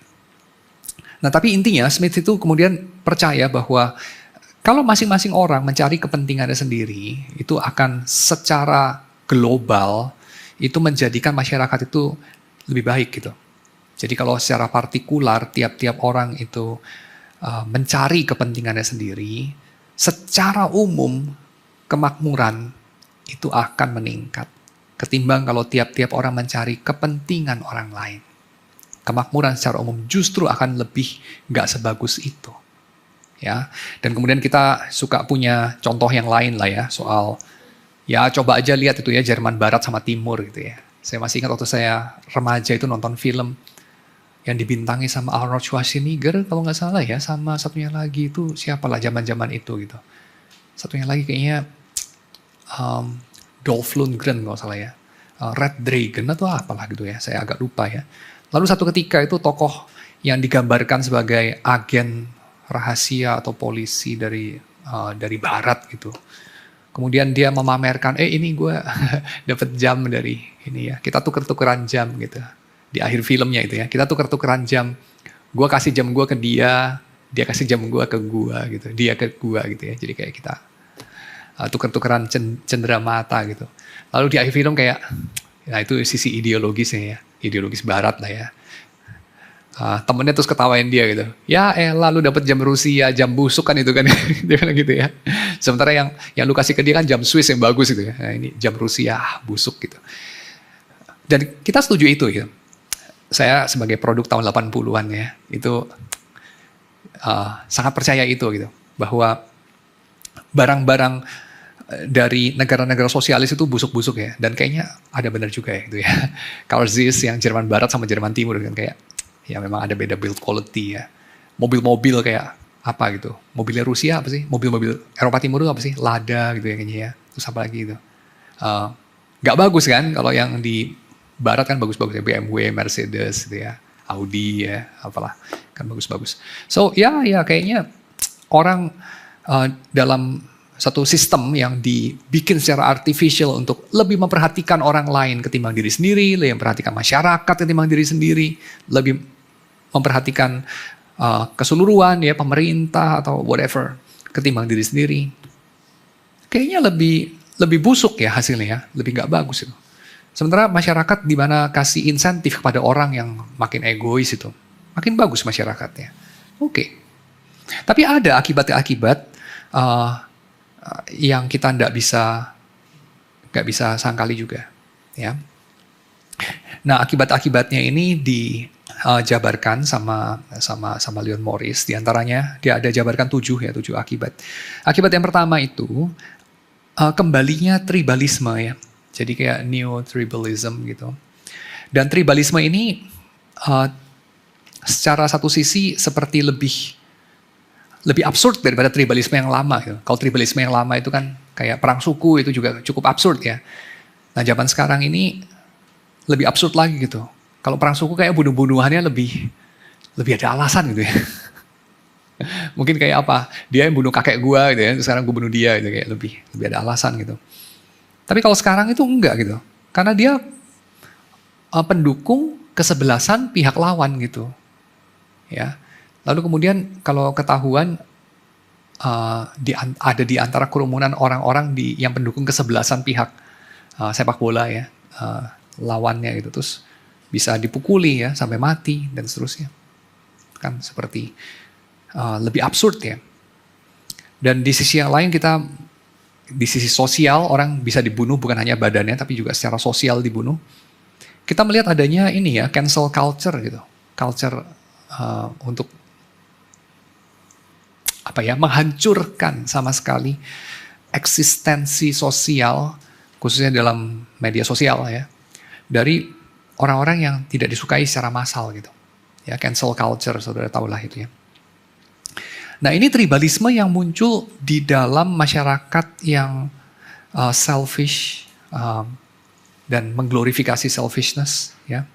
S1: Nah tapi intinya Smith itu kemudian percaya bahwa kalau masing-masing orang mencari kepentingannya sendiri, itu akan secara global itu menjadikan masyarakat itu lebih baik gitu. Jadi kalau secara partikular tiap-tiap orang itu mencari kepentingannya sendiri, secara umum kemakmuran itu akan meningkat ketimbang kalau tiap-tiap orang mencari kepentingan orang lain. Kemakmuran secara umum justru akan lebih nggak sebagus itu, ya. Dan kemudian kita suka punya contoh yang lain lah ya, soal ya coba aja lihat itu ya, Jerman Barat sama Timur gitu ya. Saya masih ingat waktu saya remaja itu nonton film yang dibintangi sama Arnold Schwarzenegger kalau nggak salah ya, sama satunya lagi itu siapalah zaman-zaman itu gitu. Satunya lagi kayaknya Dolph Lundgren kalau salah ya, Red Dragon atau apalah gitu ya, saya agak lupa ya. Lalu satu ketika itu tokoh yang digambarkan sebagai agen rahasia atau polisi dari Barat gitu. Kemudian dia memamerkan, ini gue dapat jam dari ini ya, kita tuker-tukeran jam gitu. Di akhir filmnya itu ya, kita tuker-tukeran jam, gue kasih jam gue ke dia kasih jam gue ke gue gitu, dia ke gue gitu ya, jadi kayak kita tuker-tukeran cendera mata gitu. Lalu di akhir film kayak, nah itu sisi ideologisnya ya, ideologis Barat lah ya. Temennya terus ketawain dia gitu, ya lalu dapat jam Rusia, jam busuk kan itu kan, dia bilang gitu ya. Sementara yang lu kasih ke dia kan jam Swiss yang bagus gitu ya, nah ini jam Rusia busuk gitu. Dan kita setuju itu ya. Saya sebagai produk tahun 80-an ya, itu sangat percaya itu gitu, bahwa barang-barang dari negara-negara sosialis itu busuk-busuk ya, dan kayaknya ada benar juga ya gitu ya. Karl Zeiss yang Jerman Barat sama Jerman Timur kan kayak, ya memang ada beda build quality ya. Mobil-mobil kayak apa gitu, mobilnya Rusia apa sih, mobil-mobil Eropa Timur itu apa sih, Lada gitu ya kayaknya ya, terus apa lagi gitu. Nggak bagus kan, kalau yang di Barat kan bagus-bagus ya, BMW, Mercedes gitu ya, Audi ya, apalah, kan bagus-bagus. So ya kayaknya orang dalam satu sistem yang dibikin secara artificial untuk lebih memperhatikan orang lain ketimbang diri sendiri, lebih memperhatikan masyarakat ketimbang diri sendiri, lebih memperhatikan keseluruhan ya, pemerintah atau whatever ketimbang diri sendiri. Kayaknya lebih busuk ya hasilnya ya, lebih nggak bagus itu. Sementara masyarakat di mana kasih insentif kepada orang yang makin egois itu, makin bagus masyarakatnya. Oke. Tapi ada akibat-akibat yang kita tidak bisa nggak bisa sangkali juga, ya. Nah, akibat-akibatnya ini dijabarkan sama Leon Morris. Di antaranya dia ada jabarkan 7 akibat. Akibat yang pertama itu kembalinya tribalisme, ya. Jadi kayak neo-tribalism gitu. Dan tribalisme ini secara satu sisi seperti lebih absurd daripada tribalisme yang lama. Gitu. Kalau tribalisme yang lama itu kan kayak perang suku, itu juga cukup absurd, ya. Nah, zaman sekarang ini lebih absurd lagi gitu. Kalau perang suku kayak bunuh-bunuhannya lebih ada alasan gitu, ya. Mungkin kayak apa? Dia yang bunuh kakek gua gitu, ya. Sekarang gua bunuh dia gitu, kayak lebih ada alasan gitu. Tapi kalau sekarang itu enggak gitu. Karena dia pendukung kesebelasan pihak lawan gitu. Ya. Lalu kemudian kalau ketahuan ada di antara kerumunan orang-orang yang pendukung kesebelasan pihak sepak bola, ya, lawannya gitu, terus bisa dipukuli, ya, sampai mati dan seterusnya. Kan seperti lebih absurd, ya. Dan di sisi yang lain di sisi sosial orang bisa dibunuh bukan hanya badannya tapi juga secara sosial dibunuh. Kita melihat adanya ini, ya, cancel culture gitu. Culture untuk menghancurkan sama sekali eksistensi sosial, khususnya dalam media sosial, ya, dari orang-orang yang tidak disukai secara massal gitu. Ya, cancel culture, saudara tahulah itu, ya. Nah, ini tribalisme yang muncul di dalam masyarakat yang selfish dan mengglorifikasi selfishness, ya.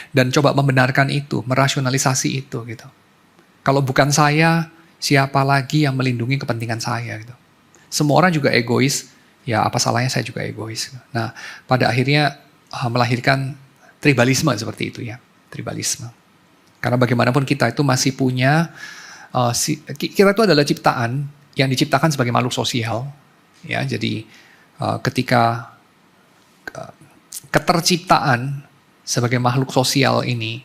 S1: Dan coba membenarkan itu, merasionalisasi itu gitu. Kalau bukan saya, siapa lagi yang melindungi kepentingan saya gitu. Semua orang juga egois, ya apa salahnya saya juga egois. Nah, pada akhirnya melahirkan tribalisme seperti itu, ya, tribalisme. Karena bagaimanapun kita itu masih punya, kita itu adalah ciptaan yang diciptakan sebagai makhluk sosial, ya. Jadi ketika keterciptaan sebagai makhluk sosial ini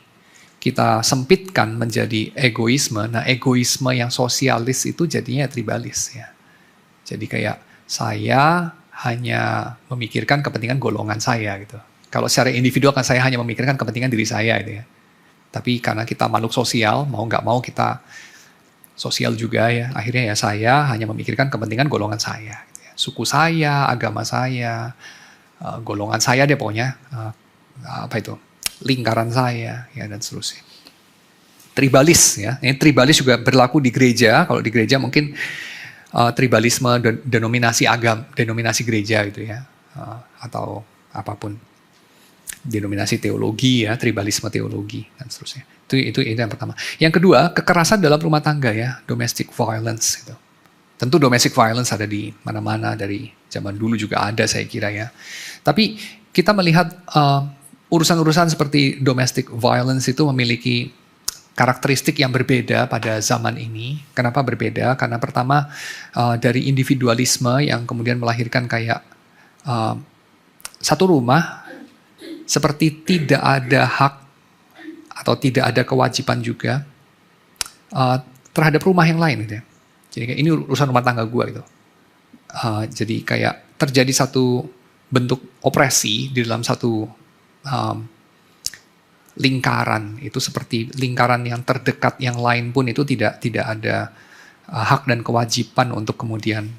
S1: kita sempitkan menjadi egoisme, nah egoisme yang sosialis itu jadinya tribalis, ya. Jadi kayak saya hanya memikirkan kepentingan golongan saya gitu. Kalau secara individual kan saya hanya memikirkan kepentingan diri saya gitu, ya. Tapi karena kita makhluk sosial, mau nggak mau kita sosial juga, ya. Akhirnya ya saya hanya memikirkan kepentingan golongan saya, gitu, ya. Suku saya, agama saya, golongan saya deh pokoknya, lingkaran saya, ya, dan seterusnya. Tribalis, ya. Ini tribalis juga berlaku di gereja. Kalau di gereja mungkin tribalisme denominasi denominasi gereja gitu, ya, atau apapun, denominasi teologi, ya, tribalisme teologi dan seterusnya. Itu yang pertama. Yang kedua, kekerasan dalam rumah tangga, ya, domestic violence gitu. Tentu domestic violence ada di mana-mana, dari zaman dulu juga ada saya kira, ya. Tapi kita melihat urusan-urusan seperti domestic violence itu memiliki karakteristik yang berbeda pada zaman ini. Kenapa berbeda? Karena pertama dari individualisme yang kemudian melahirkan kayak satu rumah seperti tidak ada hak atau tidak ada kewajiban juga terhadap rumah yang lain gitu, ya. Jadi kayak ini urusan rumah tangga gue gitu. Jadi kayak terjadi satu bentuk opresi di dalam satu lingkaran, itu seperti lingkaran yang terdekat yang lain pun itu tidak ada hak dan kewajiban untuk kemudian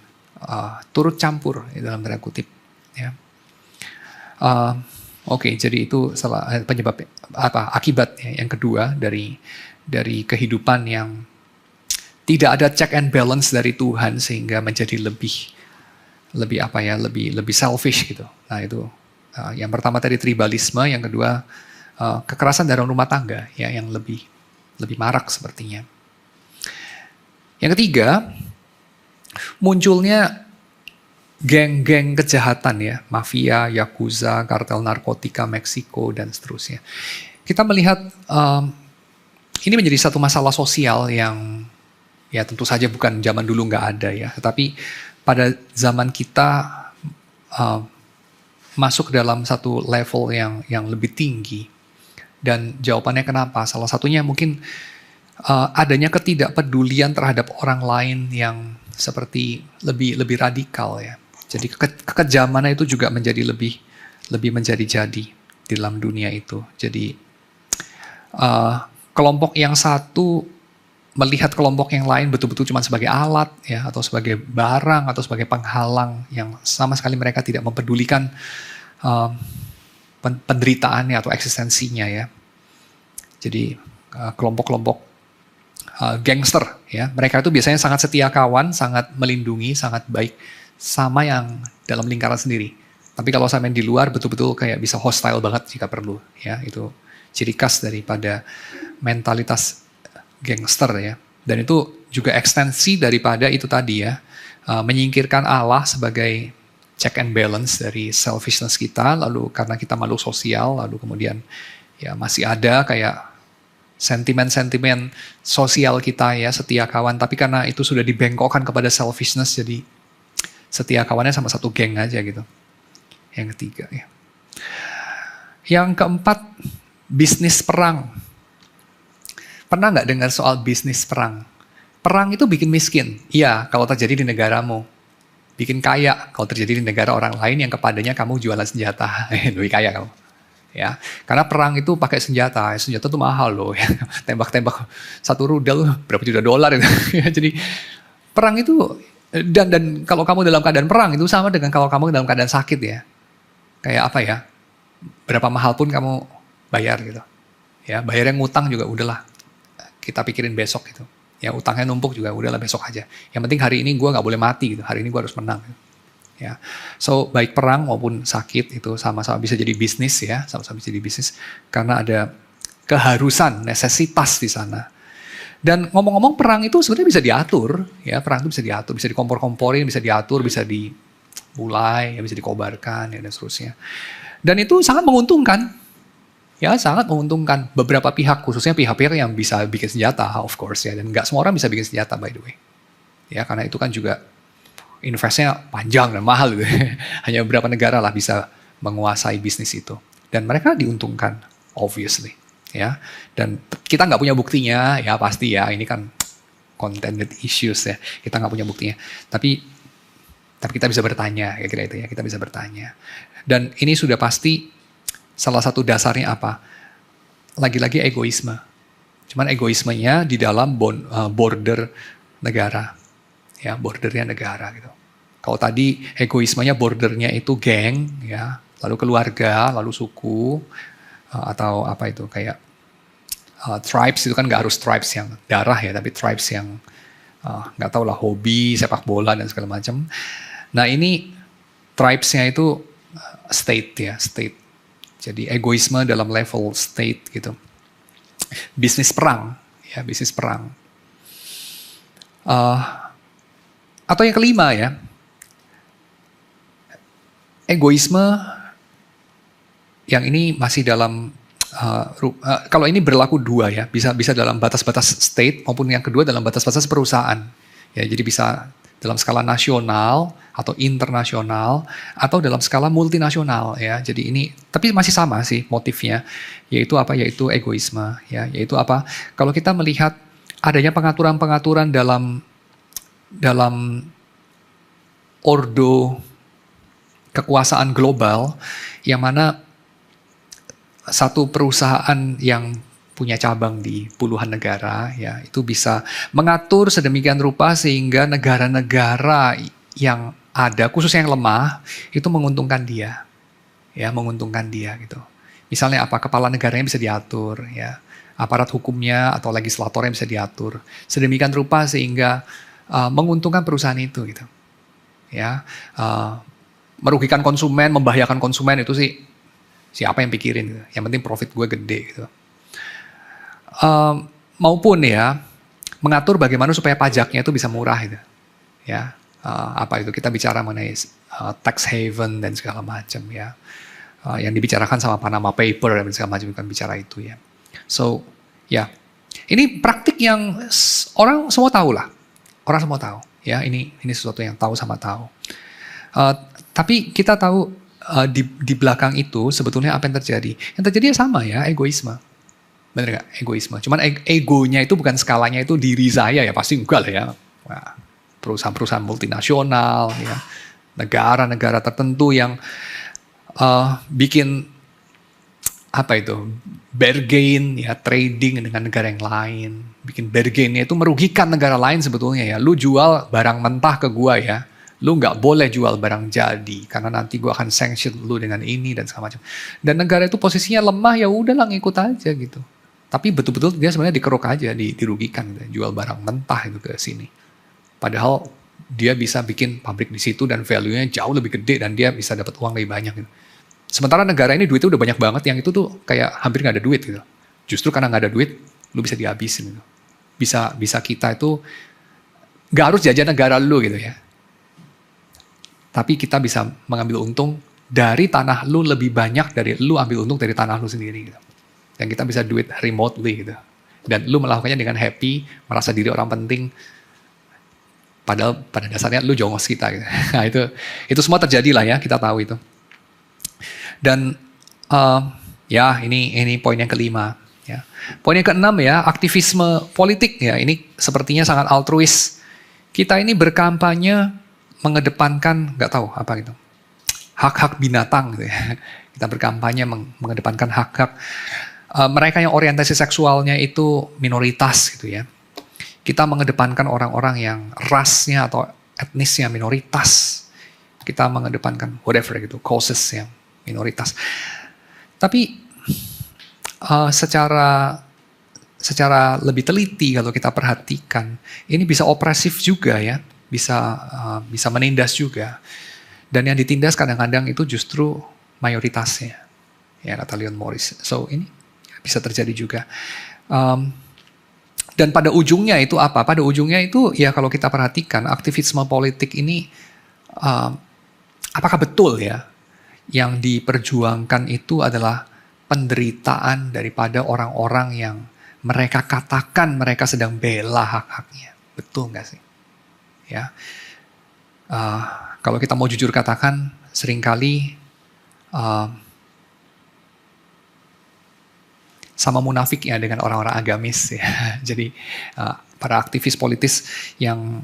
S1: turut campur dalam tanda kutip, ya. Oke, jadi itu penyebab akibat, ya, yang kedua dari kehidupan yang tidak ada check and balance dari Tuhan sehingga menjadi lebih selfish gitu. Nah, itu yang pertama tadi tribalisme, yang kedua kekerasan dalam rumah tangga, ya, yang lebih marak sepertinya. Yang ketiga, munculnya geng-geng kejahatan, ya, mafia, yakuza, kartel narkotika Meksiko dan seterusnya. Kita melihat ini menjadi satu masalah sosial yang, ya, tentu saja bukan zaman dulu nggak ada, ya, tetapi pada zaman kita masuk ke dalam satu level yang lebih tinggi. Dan jawabannya kenapa? Salah satunya mungkin adanya ketidakpedulian terhadap orang lain yang seperti lebih radikal, ya. Jadi kekejaman itu juga menjadi lebih menjadi-jadi di dalam dunia itu. Jadi kelompok yang satu melihat kelompok yang lain betul-betul cuma sebagai alat ya, atau sebagai barang atau sebagai penghalang yang sama sekali mereka tidak mempedulikan penderitaannya atau eksistensinya ya. Jadi kelompok-kelompok gangster ya, mereka itu biasanya sangat setia kawan, sangat melindungi, sangat baik sama yang dalam lingkaran sendiri. Tapi kalau sama yang di luar betul-betul kayak bisa hostile banget jika perlu ya. Itu ciri khas daripada mentalitas gangster ya. Dan itu juga ekstensi daripada itu tadi ya, menyingkirkan Allah sebagai check and balance dari selfishness kita, lalu karena kita makhluk sosial, lalu kemudian ya masih ada kayak sentimen-sentimen sosial kita ya, setia kawan, tapi karena itu sudah dibengkokkan kepada selfishness, jadi setia kawannya sama satu geng aja gitu. Yang ketiga ya. Yang keempat, bisnis perang. Pernah nggak dengar soal bisnis perang? Perang itu bikin miskin. Iya, kalau terjadi di negaramu. Bikin kaya kalau terjadi di negara orang lain yang kepadanya kamu jualan senjata. Lebih kaya kamu. Ya, karena perang itu pakai senjata. Senjata itu mahal loh. Ya. Tembak-tembak satu rudal berapa juta dolar itu. Jadi perang itu dan kalau kamu dalam keadaan perang itu sama dengan kalau kamu dalam keadaan sakit ya. Kayak apa ya? Berapa mahal pun kamu bayar gitu. Ya, bayar yang ngutang juga udahlah. Kita pikirin besok gitu. Ya utangnya numpuk juga udahlah besok aja. Yang penting hari ini gue nggak boleh mati gitu. Hari ini gue harus menang. Gitu. Ya, so baik perang maupun sakit itu sama-sama bisa jadi bisnis ya, sama-sama bisa jadi bisnis karena ada keharusan, necesitas di sana. Dan ngomong-ngomong perang itu sebenarnya bisa diatur, ya perang itu bisa diatur, bisa dikompor-komporin, bisa diatur, bisa dimulai, ya, bisa dikobarkan ya dan seterusnya. Dan itu sangat menguntungkan. Ya sangat menguntungkan beberapa pihak, khususnya pihak-pihak yang bisa bikin senjata, of course ya, dan nggak semua orang bisa bikin senjata by the way, ya karena itu kan juga investnya panjang dan mahal gitu. Hanya beberapa negara lah bisa menguasai bisnis itu, dan mereka diuntungkan, obviously, ya. Dan kita nggak punya buktinya, ya pasti ya, ini kan contended issues ya, kita nggak punya buktinya, tapi kita bisa bertanya, kira-kira itu ya, kita bisa bertanya, dan ini sudah pasti. Salah satu dasarnya apa? Lagi-lagi egoisme. Cuman egoismenya di dalam border negara. Ya, bordernya negara gitu. Kalau tadi egoismenya bordernya itu geng, ya, lalu keluarga, lalu suku, atau apa itu kayak tribes itu kan nggak harus tribes yang darah ya, tapi tribes yang nggak tahu lah hobi, sepak bola dan segala macam. Nah ini tribes-nya itu state ya, state. Jadi egoisme dalam level state gitu. Bisnis perang, ya bisnis perang. Atau yang kelima ya, egoisme yang ini masih dalam, kalau ini berlaku dua ya, bisa dalam batas-batas state maupun yang kedua dalam batas-batas perusahaan. Ya, jadi bisa dalam skala nasional atau internasional atau dalam skala multinasional ya. Jadi ini tapi masih sama sih motifnya, yaitu apa? Yaitu egoisme ya, yaitu apa? Kalau kita melihat adanya pengaturan-pengaturan dalam ordo kekuasaan global yang mana satu perusahaan yang punya cabang di puluhan negara, ya itu bisa mengatur sedemikian rupa sehingga negara-negara yang ada, khususnya yang lemah, itu menguntungkan dia, ya menguntungkan dia gitu. Misalnya apa? Kepala negaranya bisa diatur, ya aparat hukumnya atau legislatornya bisa diatur sedemikian rupa sehingga menguntungkan perusahaan itu, gitu. Ya, merugikan konsumen, membahayakan konsumen itu sih siapa yang pikirin? Gitu. Yang penting profit gue gede, gitu. Maupun ya mengatur bagaimana supaya pajaknya itu bisa murah gitu. Ya, apa itu kita bicara mengenai tax haven dan segala macam ya. Yang dibicarakan sama Panama Paper dan segala macam kan bicara itu ya. So, ya. Ini praktik yang orang semua tahu lah. Orang semua tahu ya, ini sesuatu yang tahu sama tahu. Tapi kita tahu di belakang itu sebetulnya apa yang terjadi? Yang terjadi sama ya, egoisme. Bener gak? Egoisme. Cuman egonya itu bukan skalanya itu diri saya ya, pasti enggak lah ya. Nah, perusahaan-perusahaan multinasional ya, negara-negara tertentu yang bikin bargain ya, trading dengan negara yang lain, bikin bargainnya itu merugikan negara lain sebetulnya ya. Lu jual barang mentah ke gua ya, lu nggak boleh jual barang jadi karena nanti gua akan sanction lu dengan ini dan segala macam. Dan negara itu posisinya lemah, ya udahlah ngikut aja gitu. Tapi betul-betul dia sebenarnya dikeruk aja, dirugikan gitu, jual barang mentah itu ke sini. Padahal dia bisa bikin pabrik di situ dan value-nya jauh lebih gede dan dia bisa dapat uang lebih banyak gitu. Sementara negara ini duitnya udah banyak banget, yang itu tuh kayak hampir nggak ada duit gitu. Justru karena nggak ada duit, lu bisa dihabisin gitu. Bisa kita itu nggak harus jajan negara lu gitu ya. Tapi kita bisa mengambil untung dari tanah lu lebih banyak dari lu ambil untung dari tanah lu sendiri gitu. Dan kita bisa do it remotely gitu. Dan lu melakukannya dengan happy, merasa diri orang penting. Padahal pada dasarnya lu jongos kita gitu. Nah itu semua terjadi lah ya, kita tahu itu. Dan ya ini poin yang kelima. Ya. Poin yang keenam ya, aktivisme politik ya, ini sepertinya sangat altruis. Kita ini berkampanye mengedepankan, nggak tahu apa gitu, hak-hak binatang gitu ya. Kita berkampanye mengedepankan hak-hak mereka yang orientasi seksualnya itu minoritas gitu ya. Kita mengedepankan orang-orang yang rasnya atau etnisnya minoritas. Kita mengedepankan whatever gitu, causes yang minoritas. Tapi secara lebih teliti kalau kita perhatikan, ini bisa opresif juga ya, bisa menindas juga. Dan yang ditindas kadang-kadang itu justru mayoritasnya, ya kata Leon Morris. So ini bisa terjadi juga. Dan pada ujungnya itu apa? Pada ujungnya itu ya kalau kita perhatikan aktivisme politik ini, apakah betul ya yang diperjuangkan itu adalah penderitaan daripada orang-orang yang mereka katakan mereka sedang bela hak-haknya? Betul nggak sih? Ya, kalau kita mau jujur katakan, seringkali sama munafik ya dengan orang-orang agamis ya. Jadi para aktivis politis yang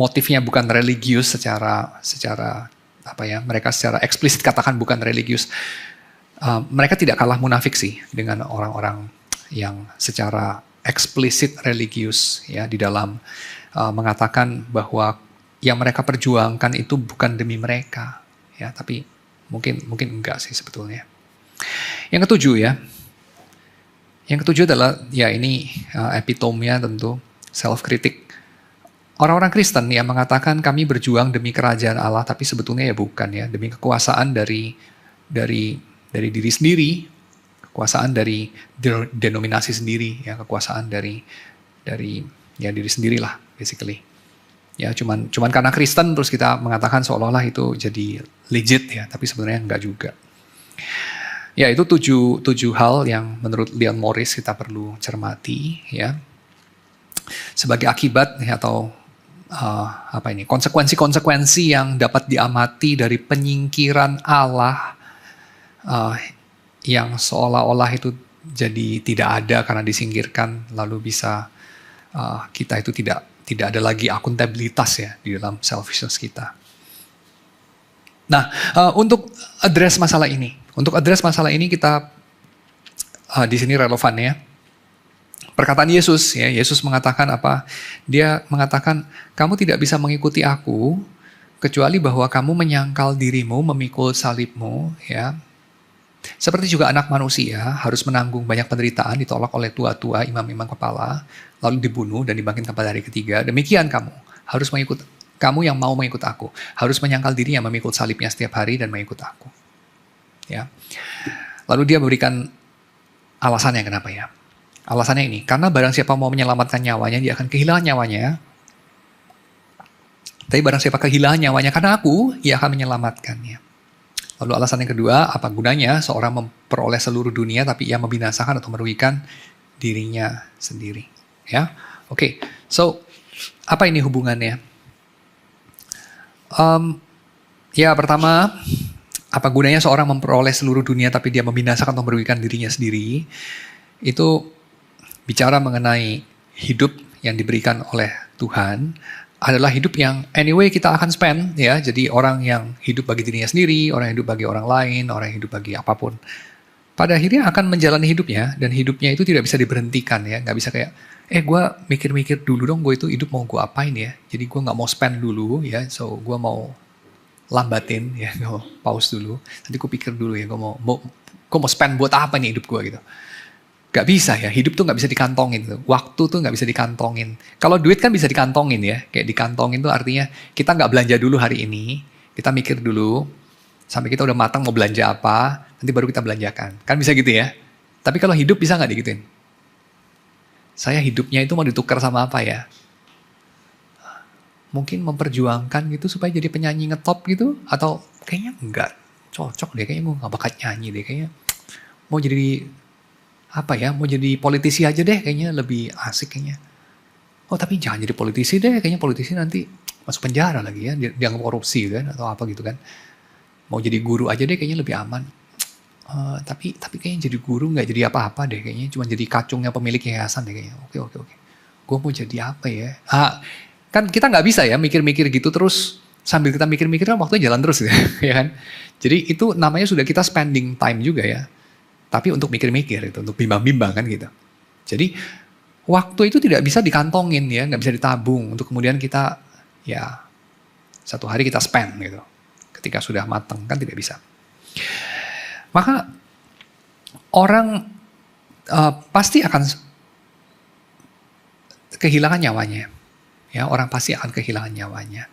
S1: motifnya bukan religius secara apa ya, mereka secara eksplisit katakan bukan religius. Mereka tidak kalah munafik sih dengan orang-orang yang secara eksplisit religius ya, di dalam mengatakan bahwa yang mereka perjuangkan itu bukan demi mereka ya, tapi mungkin enggak sih sebetulnya. Yang ketujuh ya. Yang ketujuh adalah ya ini epitomnya tentu self-kritik. Orang-orang Kristen yang mengatakan kami berjuang demi kerajaan Allah, tapi sebetulnya ya bukan ya, demi kekuasaan dari diri sendiri, kekuasaan dari denominasi sendiri ya, kekuasaan dari ya diri sendirilah basically. Ya cuman karena Kristen terus kita mengatakan seolah-olah itu jadi legit ya, tapi sebenarnya enggak juga. Ya itu tujuh hal yang menurut Leon Morris kita perlu cermati ya, sebagai akibat ya, atau konsekuensi yang dapat diamati dari penyingkiran Allah yang seolah-olah itu jadi tidak ada karena disingkirkan, lalu bisa kita itu tidak ada lagi akuntabilitas ya di dalam selfishness kita. Nah, untuk address masalah ini kita di sini relevan ya. Perkataan Yesus ya, Yesus mengatakan apa? Dia mengatakan, kamu tidak bisa mengikuti aku kecuali bahwa kamu menyangkal dirimu, memikul salibmu ya. Seperti juga anak manusia harus menanggung banyak penderitaan, ditolak oleh tua-tua, imam-imam kepala, lalu dibunuh dan dibangkitkan pada hari ketiga. Demikian kamu yang mau mengikut aku, harus menyangkal dirinya, memikul salibnya setiap hari dan mengikut aku. Ya. Lalu dia memberikan alasannya kenapa ya. Alasannya ini, karena barang siapa mau menyelamatkan nyawanya, dia akan kehilangan nyawanya. Tapi barang siapa kehilangan nyawanya karena aku, ia akan menyelamatkannya. Lalu alasan yang kedua, apa gunanya seorang memperoleh seluruh dunia tapi ia membinasakan atau merugikan dirinya sendiri. Ya, oke. So, apa ini hubungannya? Ya pertama, apa gunanya seorang memperoleh seluruh dunia tapi dia membinasakan atau merugikan dirinya sendiri? Itu bicara mengenai hidup yang diberikan oleh Tuhan adalah hidup yang anyway kita akan spend ya. Jadi orang yang hidup bagi dirinya sendiri, orang yang hidup bagi orang lain, orang yang hidup bagi apapun. Pada akhirnya akan menjalani hidupnya dan hidupnya itu tidak bisa diberhentikan ya. Nggak bisa kayak, gue mikir-mikir dulu dong gue itu hidup mau gue apain ya. Jadi gue nggak mau spend dulu ya, so gue mau lambatin ya, gue mau pause dulu. Nanti gue pikir dulu ya, gue mau spend buat apa nih hidup gue gitu. Gak bisa ya, hidup tuh gak bisa dikantongin tuh. Waktu tuh gak bisa dikantongin. Kalau duit kan bisa dikantongin ya. Kayak dikantongin tuh artinya kita gak belanja dulu hari ini. Kita mikir dulu. Sampai kita udah matang mau belanja apa. Nanti baru kita belanjakan. Kan bisa gitu ya. Tapi kalau hidup bisa gak digituin? Saya hidupnya itu mau ditukar sama apa ya? Mungkin memperjuangkan gitu supaya jadi penyanyi ngetop gitu. Atau kayaknya enggak cocok deh. Kayaknya gue gak bakat nyanyi deh. Kayaknya mau jadi mau jadi politisi aja deh, kayaknya lebih asik kayaknya. Oh tapi jangan jadi politisi deh, kayaknya politisi nanti masuk penjara lagi ya, dianggap korupsi kan, atau apa gitu kan. Mau jadi guru aja deh, kayaknya lebih aman. Tapi kayaknya jadi guru nggak jadi apa-apa deh, kayaknya cuma jadi kacungnya pemilik yayasan deh kayaknya. Oke. Gue mau jadi apa ya? Kan kita nggak bisa ya mikir-mikir gitu terus sambil kita mikir-mikir kan waktunya jalan terus ya kan. Jadi itu namanya sudah kita spending time juga ya. Tapi untuk mikir-mikir itu, untuk bimbang-bimbang kan gitu. Jadi waktu itu tidak bisa dikantongin ya, nggak bisa ditabung untuk kemudian kita ya satu hari kita spend gitu. Ketika sudah matang kan tidak bisa. Maka orang pasti akan kehilangan nyawanya. Ya, orang pasti akan kehilangan nyawanya.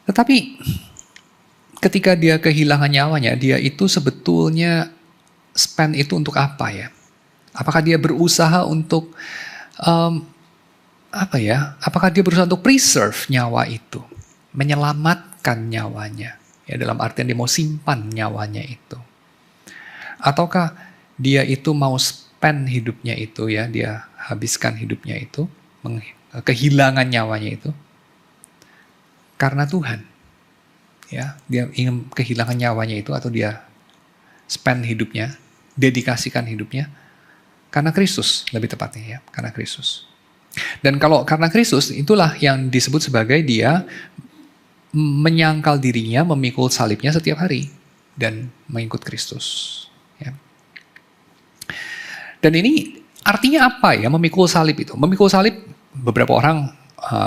S1: Tetapi ketika dia kehilangan nyawanya, dia itu sebetulnya spend itu untuk apa ya? Apakah dia berusaha untuk Apakah dia berusaha untuk preserve nyawa itu, menyelamatkan nyawanya? Ya dalam artian dia mau simpan nyawanya itu. Ataukah dia itu mau spend hidupnya itu ya, dia habiskan hidupnya itu, kehilangan nyawanya itu karena Tuhan. Ya, dia ingin kehilangan nyawanya itu atau dia spend hidupnya, dedikasikan hidupnya karena Kristus, lebih tepatnya ya, karena Kristus. Dan kalau karena Kristus, itulah yang disebut sebagai dia menyangkal dirinya, memikul salibnya setiap hari dan mengikut Kristus. Ya. Dan ini artinya apa ya, memikul salib itu? Memikul salib, beberapa orang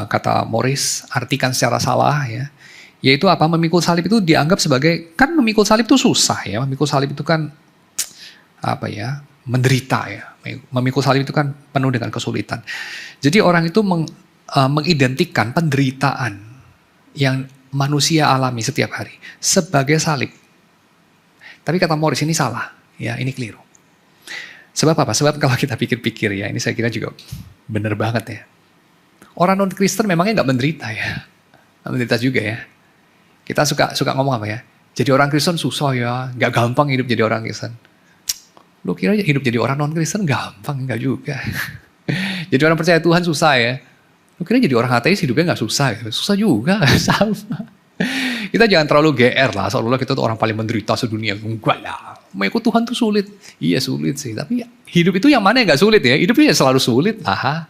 S1: kata Morris artikan secara salah ya. Yaitu apa? Memikul salib itu dianggap sebagai, kan memikul salib itu susah ya. Memikul salib itu kan menderita ya. Memikul salib itu kan penuh dengan kesulitan. Jadi orang itu mengidentikan penderitaan yang manusia alami setiap hari sebagai salib. Tapi kata Morris ini salah, ya ini keliru. Sebab apa? Sebab kalau kita pikir-pikir ya, ini saya kira juga benar banget ya. Orang non-Kristen memangnya nggak menderita ya, nggak menderita juga ya. Kita suka ngomong apa ya? Jadi orang Kristen susah ya, nggak gampang hidup jadi orang Kristen. Lu kira aja hidup jadi orang non-Kristen gampang? Nggak juga. Jadi orang percaya Tuhan susah ya. Lu kira jadi orang ateis hidupnya nggak susah ya? Susah juga, sama. Kita jangan terlalu GR lah, seolah-olah kita tuh orang paling menderita sedunia. Enggak lah, mengikut Tuhan tuh sulit. Iya sulit sih, tapi hidup itu yang mana yang nggak sulit ya? Hidup itu ya selalu sulit. Aha,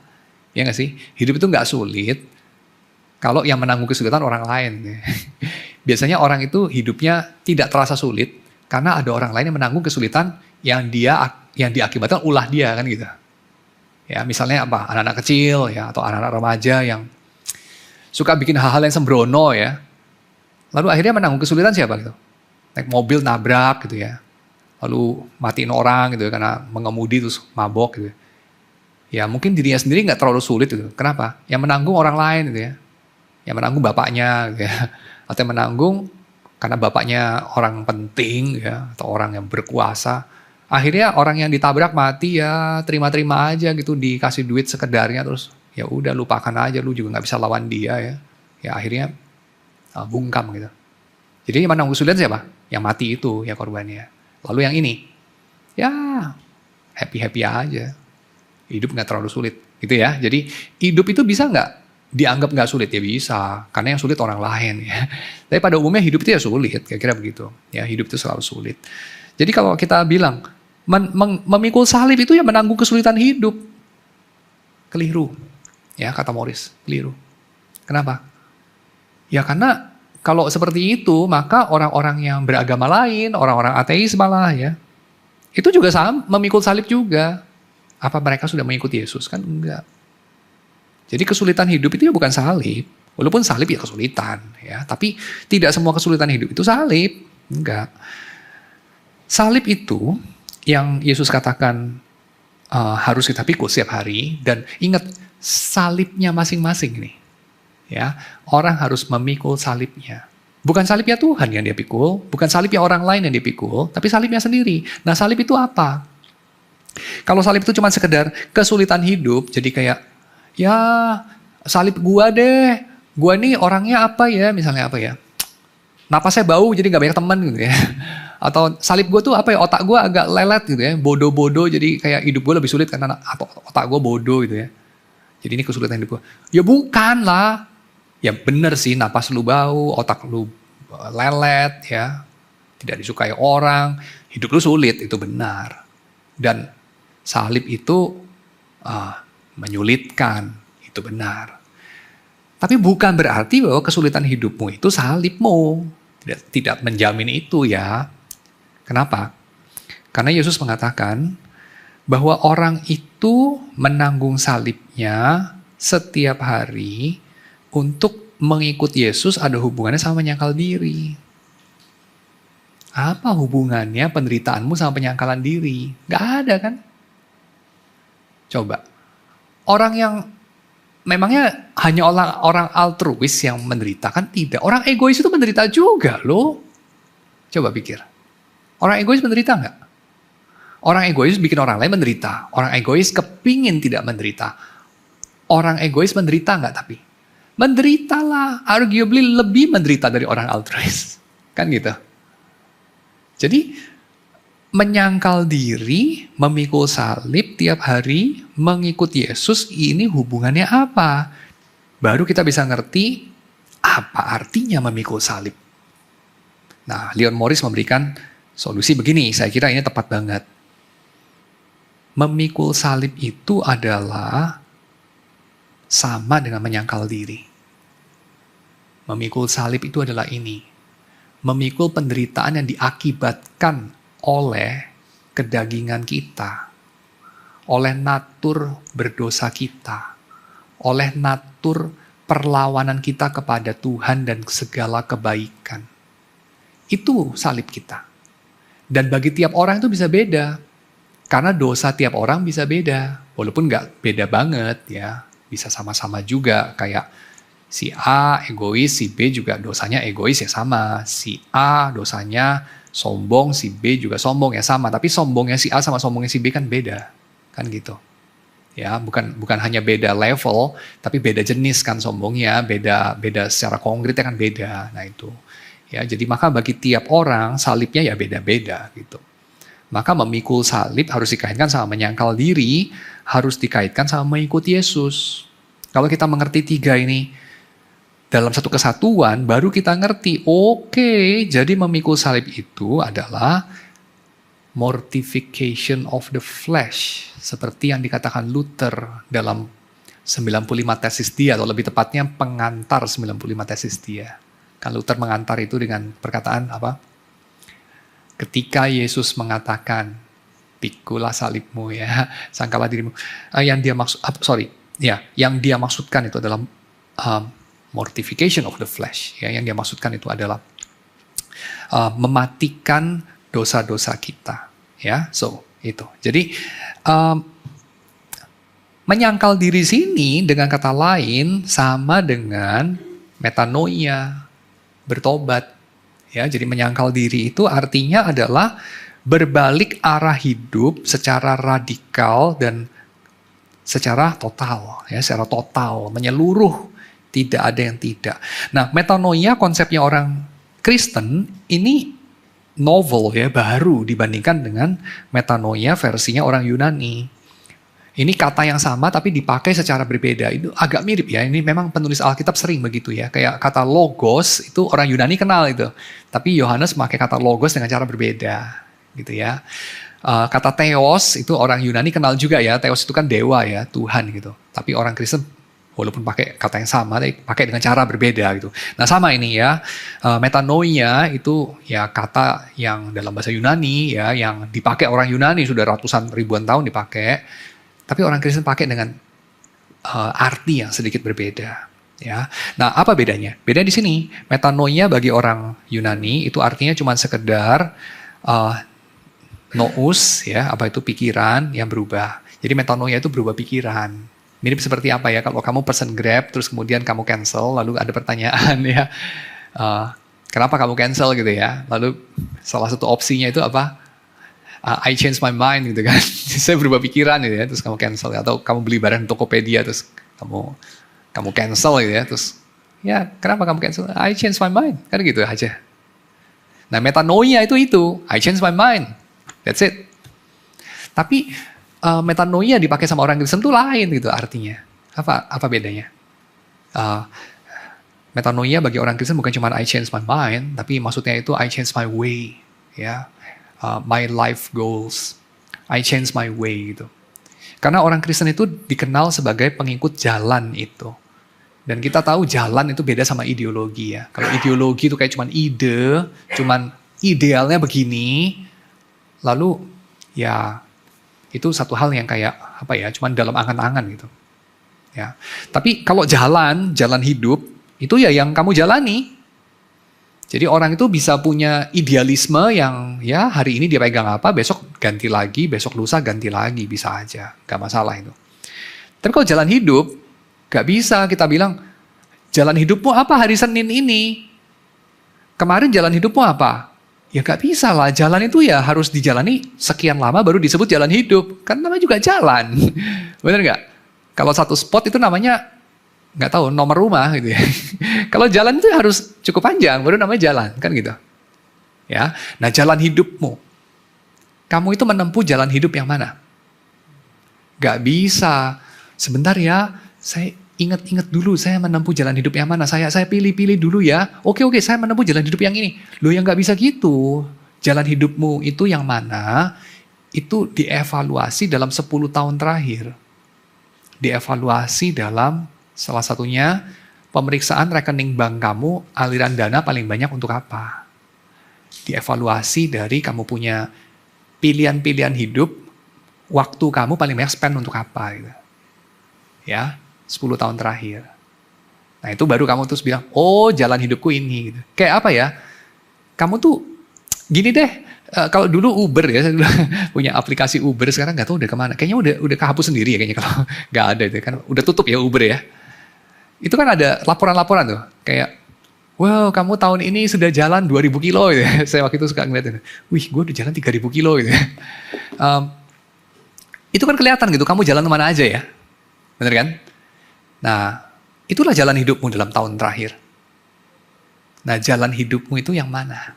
S1: ya nggak sih? Hidup itu nggak sulit kalau yang menanggung kesulitan orang lain. Biasanya orang itu hidupnya tidak terasa sulit karena ada orang lain yang menanggung kesulitan yang diakibatkan ulah dia kan gitu. Ya misalnya apa? Anak-anak kecil ya atau anak-anak remaja yang suka bikin hal-hal yang sembrono ya. Lalu akhirnya menanggung kesulitan siapa gitu? Naik mobil nabrak gitu ya. Lalu matiin orang gitu ya karena mengemudi terus mabok gitu. Ya mungkin dirinya sendiri nggak terlalu sulit gitu. Kenapa? Yang menanggung orang lain gitu ya. Yang menanggung bapaknya gitu ya. Atau yang menanggung karena bapaknya orang penting ya atau orang yang berkuasa. Akhirnya orang yang ditabrak mati ya terima-terima aja gitu, dikasih duit sekedarnya terus ya udah lupakan aja, lu juga nggak bisa lawan dia ya. Ya akhirnya bungkam gitu. Jadi yang menanggung kesulitan siapa? Yang mati itu ya korbannya. Lalu yang ini ya happy-happy aja. Hidup nggak terlalu sulit gitu ya. Jadi hidup itu bisa nggak dianggap nggak sulit? Ya bisa, karena yang sulit orang lain ya. Tapi pada umumnya hidup itu ya sulit, kira-kira begitu. Ya hidup itu selalu sulit. Jadi kalau kita bilang memikul salib itu ya menanggung kesulitan hidup, keliru. Ya kata Morris, keliru. Kenapa? Ya karena kalau seperti itu, maka orang-orang yang beragama lain, orang-orang ateis malah ya, itu juga sama, memikul salib juga. Apa mereka sudah mengikuti Yesus? Kan enggak. Jadi kesulitan hidup itu ya bukan salib. Walaupun salib ya kesulitan, ya. Tapi tidak semua kesulitan hidup itu salib. Enggak. Salib itu yang Yesus katakan harus kita pikul setiap hari. Dan ingat, salibnya masing-masing nih. Ya, orang harus memikul salibnya. Bukan salibnya Tuhan yang dia pikul, bukan salibnya orang lain yang dia pikul, tapi salibnya sendiri. Nah, salib itu apa? Kalau salib itu cuma sekedar kesulitan hidup, jadi kayak, ya salib gua deh, gua nih orangnya apa ya, misalnya apa ya, napasnya bau jadi gak banyak teman gitu ya. Atau salib gua tuh apa ya, otak gua agak lelet gitu ya, bodoh-bodoh, jadi kayak hidup gua lebih sulit karena otak gua bodoh gitu ya. Jadi ini kesulitan hidup gua. Ya bukan lah. Ya bener sih, napas lu bau, otak lu lelet ya, tidak disukai orang, hidup lu sulit, itu benar. Dan salib itu menyulitkan, itu benar. Tapi bukan berarti bahwa kesulitan hidupmu itu salibmu. Tidak menjamin itu ya. Kenapa? Karena Yesus mengatakan bahwa orang itu menanggung salibnya setiap hari untuk mengikut Yesus ada hubungannya sama menyangkal diri. Apa hubungannya penderitaanmu sama penyangkalan diri? Gak ada kan? Coba. Orang yang memangnya hanya orang altruis yang menderita kan? Tidak. Orang egois itu menderita juga loh. Coba pikir. Orang egois menderita nggak? Orang egois bikin orang lain menderita. Orang egois kepingin tidak menderita. Orang egois menderita nggak tapi? Menderita lah. Arguably lebih menderita dari orang altruis. Kan gitu. Jadi menyangkal diri, memikul salib tiap hari, mengikut Yesus, ini hubungannya apa? Baru kita bisa ngerti apa artinya memikul salib. Nah, Leon Morris memberikan solusi begini, saya kira ini tepat banget. Memikul salib itu adalah sama dengan menyangkal diri. Memikul salib itu adalah ini. Memikul penderitaan yang diakibatkan oleh kedagingan kita, oleh natur berdosa kita, oleh natur perlawanan kita kepada Tuhan dan segala kebaikan. Itu salib kita. Dan bagi tiap orang itu bisa beda. Karena dosa tiap orang bisa beda. Walaupun nggak beda banget ya. Bisa sama-sama juga. Kayak si A egois, si B juga dosanya egois ya sama. Si A dosanya sombong, si B juga sombong ya sama. Tapi sombongnya si A sama sombongnya si B kan beda. Kan gitu. Ya, bukan hanya beda level, tapi beda jenis kan sombongnya, beda secara konkretnya kan beda. Nah itu. Ya, jadi maka bagi tiap orang salibnya ya beda-beda gitu. Maka memikul salib harus dikaitkan sama menyangkal diri, harus dikaitkan sama mengikuti Yesus. Kalau kita mengerti tiga ini dalam satu kesatuan, baru kita ngerti, oke, jadi memikul salib itu adalah mortification of the flesh. Seperti yang dikatakan Luther dalam 95 tesis dia, atau lebih tepatnya pengantar 95 tesis dia. Kan Luther mengantar itu dengan perkataan apa? Ketika Yesus mengatakan, pikulah salibmu ya, sangkalah dirimu. Yang dia maksudkan itu adalah mortification of the flesh. Ya, yang dia maksudkan itu adalah mematikan dosa-dosa kita. Ya, so itu. Jadi menyangkal diri sini dengan kata lain sama dengan metanoia, bertobat. Ya, jadi menyangkal diri itu artinya adalah berbalik arah hidup secara radikal dan secara total, ya, secara total, menyeluruh, tidak ada yang tidak. Nah, metanoia konsepnya orang Kristen ini novel ya, baru dibandingkan dengan metanoia versinya orang Yunani. Ini kata yang sama tapi dipakai secara berbeda. Itu agak mirip ya. Ini memang penulis Alkitab sering begitu ya. Kayak kata logos itu orang Yunani kenal itu. Tapi Yohanes memakai kata logos dengan cara berbeda. Gitu ya. Kata theos itu orang Yunani kenal juga ya. Theos itu kan dewa ya, Tuhan gitu. Tapi orang Kristen Walaupun pakai kata yang sama, tapi pakai dengan cara berbeda gitu. Nah sama ini ya, metanoia itu ya kata yang dalam bahasa Yunani ya, yang dipakai orang Yunani sudah ratusan ribuan tahun dipakai, tapi orang Kristen pakai dengan arti yang sedikit berbeda. Ya, nah apa bedanya? Beda di sini, metanoia bagi orang Yunani itu artinya cuma sekedar nous ya, apa itu pikiran yang berubah. Jadi metanoia itu berubah pikiran. Mirip seperti apa ya, kalau kamu pesen Grab, terus kemudian kamu cancel, lalu ada pertanyaan ya, kenapa kamu cancel gitu ya, lalu salah satu opsinya itu apa, I change my mind gitu kan, saya berubah pikiran gitu ya, terus kamu cancel, atau kamu beli barang di Tokopedia, terus kamu cancel gitu ya, terus ya kenapa kamu cancel, I change my mind, kan gitu aja. Nah metanoia itu, I change my mind, that's it. Tapi metanoia dipakai sama orang Kristen itu lain gitu artinya. Apa bedanya? Metanoia bagi orang Kristen bukan cuma I change my mind, tapi maksudnya itu I change my way, ya, my life goals, I change my way gitu. Karena orang Kristen itu dikenal sebagai pengikut jalan itu. Dan kita tahu jalan itu beda sama ideologi ya. Kalau ideologi itu kayak cuman ide, cuman idealnya begini, lalu ya itu satu hal yang kayak apa ya, cuman dalam angan-angan gitu. Ya. Tapi kalau jalan hidup itu ya yang kamu jalani. Jadi orang itu bisa punya idealisme yang ya hari ini dia pegang apa, besok ganti lagi, besok lusa ganti lagi, bisa aja, gak masalah itu. Tapi kalau jalan hidup, gak bisa kita bilang jalan hidupmu apa hari Senin ini? Kemarin jalan hidupmu apa? Ya gak bisa lah, jalan itu ya harus dijalani sekian lama baru disebut jalan hidup. Kan namanya juga jalan. Bener gak? Kalau satu spot itu namanya, gak tahu, nomor rumah gitu ya. Kalau jalan itu harus cukup panjang, baru namanya jalan. Kan gitu. Ya, nah jalan hidupmu. Kamu itu menempuh jalan hidup yang mana? Gak bisa. Sebentar ya, saya ingat-ingat dulu saya menempuh jalan hidup yang mana. Saya pilih-pilih dulu ya. Oke, saya menempuh jalan hidup yang ini. Loh yang gak bisa gitu. Jalan hidupmu itu yang mana, itu dievaluasi dalam 10 tahun terakhir. Dievaluasi dalam salah satunya pemeriksaan rekening bank kamu, aliran dana paling banyak untuk apa. Dievaluasi dari kamu punya pilihan-pilihan hidup, waktu kamu paling banyak spend untuk apa gitu. Ya. 10 tahun terakhir. Nah itu baru kamu terus bilang, oh jalan hidupku ini. Gitu. Kayak apa ya, kamu tuh gini deh, kalau dulu Uber ya, saya dulu punya aplikasi Uber, sekarang nggak tahu udah kemana. Kayaknya udah kehapus sendiri ya kayaknya kalau nggak ada itu kan, udah tutup ya Uber ya. Itu kan ada laporan-laporan tuh, kayak, wow kamu tahun ini sudah jalan 2000 kilo gitu ya. Saya waktu itu suka ngeliatin, wih gue udah jalan 3000 kilo gitu ya. Itu kan kelihatan gitu, kamu jalan kemana aja ya. Bener kan? Nah, itulah jalan hidupmu dalam tahun terakhir. Nah, jalan hidupmu itu yang mana?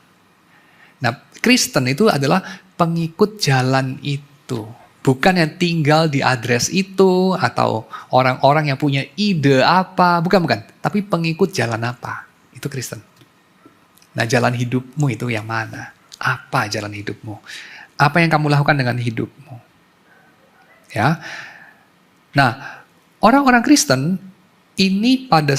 S1: Nah, Kristen itu adalah pengikut jalan itu. Bukan yang tinggal di address itu, atau orang-orang yang punya ide apa. Bukan. Tapi pengikut jalan apa. Itu Kristen. Nah, jalan hidupmu itu yang mana? Apa jalan hidupmu? Apa yang kamu lakukan dengan hidupmu? Ya. Nah, orang-orang Kristen ini pada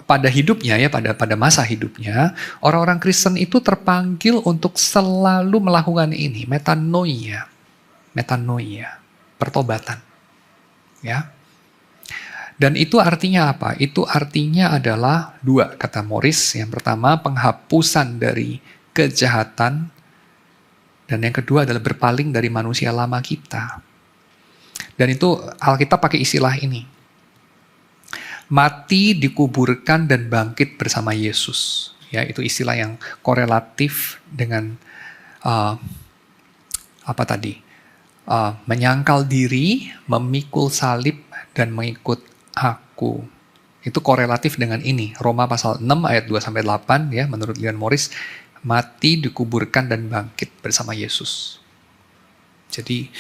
S1: pada hidupnya ya, pada masa hidupnya, orang-orang Kristen itu terpanggil untuk selalu melakukan ini, metanoia, pertobatan. Ya. Dan itu artinya apa? Itu artinya adalah 2 kata Morris. Yang pertama penghapusan dari kejahatan, dan yang kedua adalah berpaling dari manusia lama kita. Dan itu Alkitab pakai istilah ini. Mati, dikuburkan, dan bangkit bersama Yesus. Ya, itu istilah yang korelatif dengan menyangkal diri, memikul salib, dan mengikut aku. Itu korelatif dengan ini. Roma pasal 6 ayat 2-8 ya, menurut Leon Morris, mati, dikuburkan, dan bangkit bersama Yesus. Jadi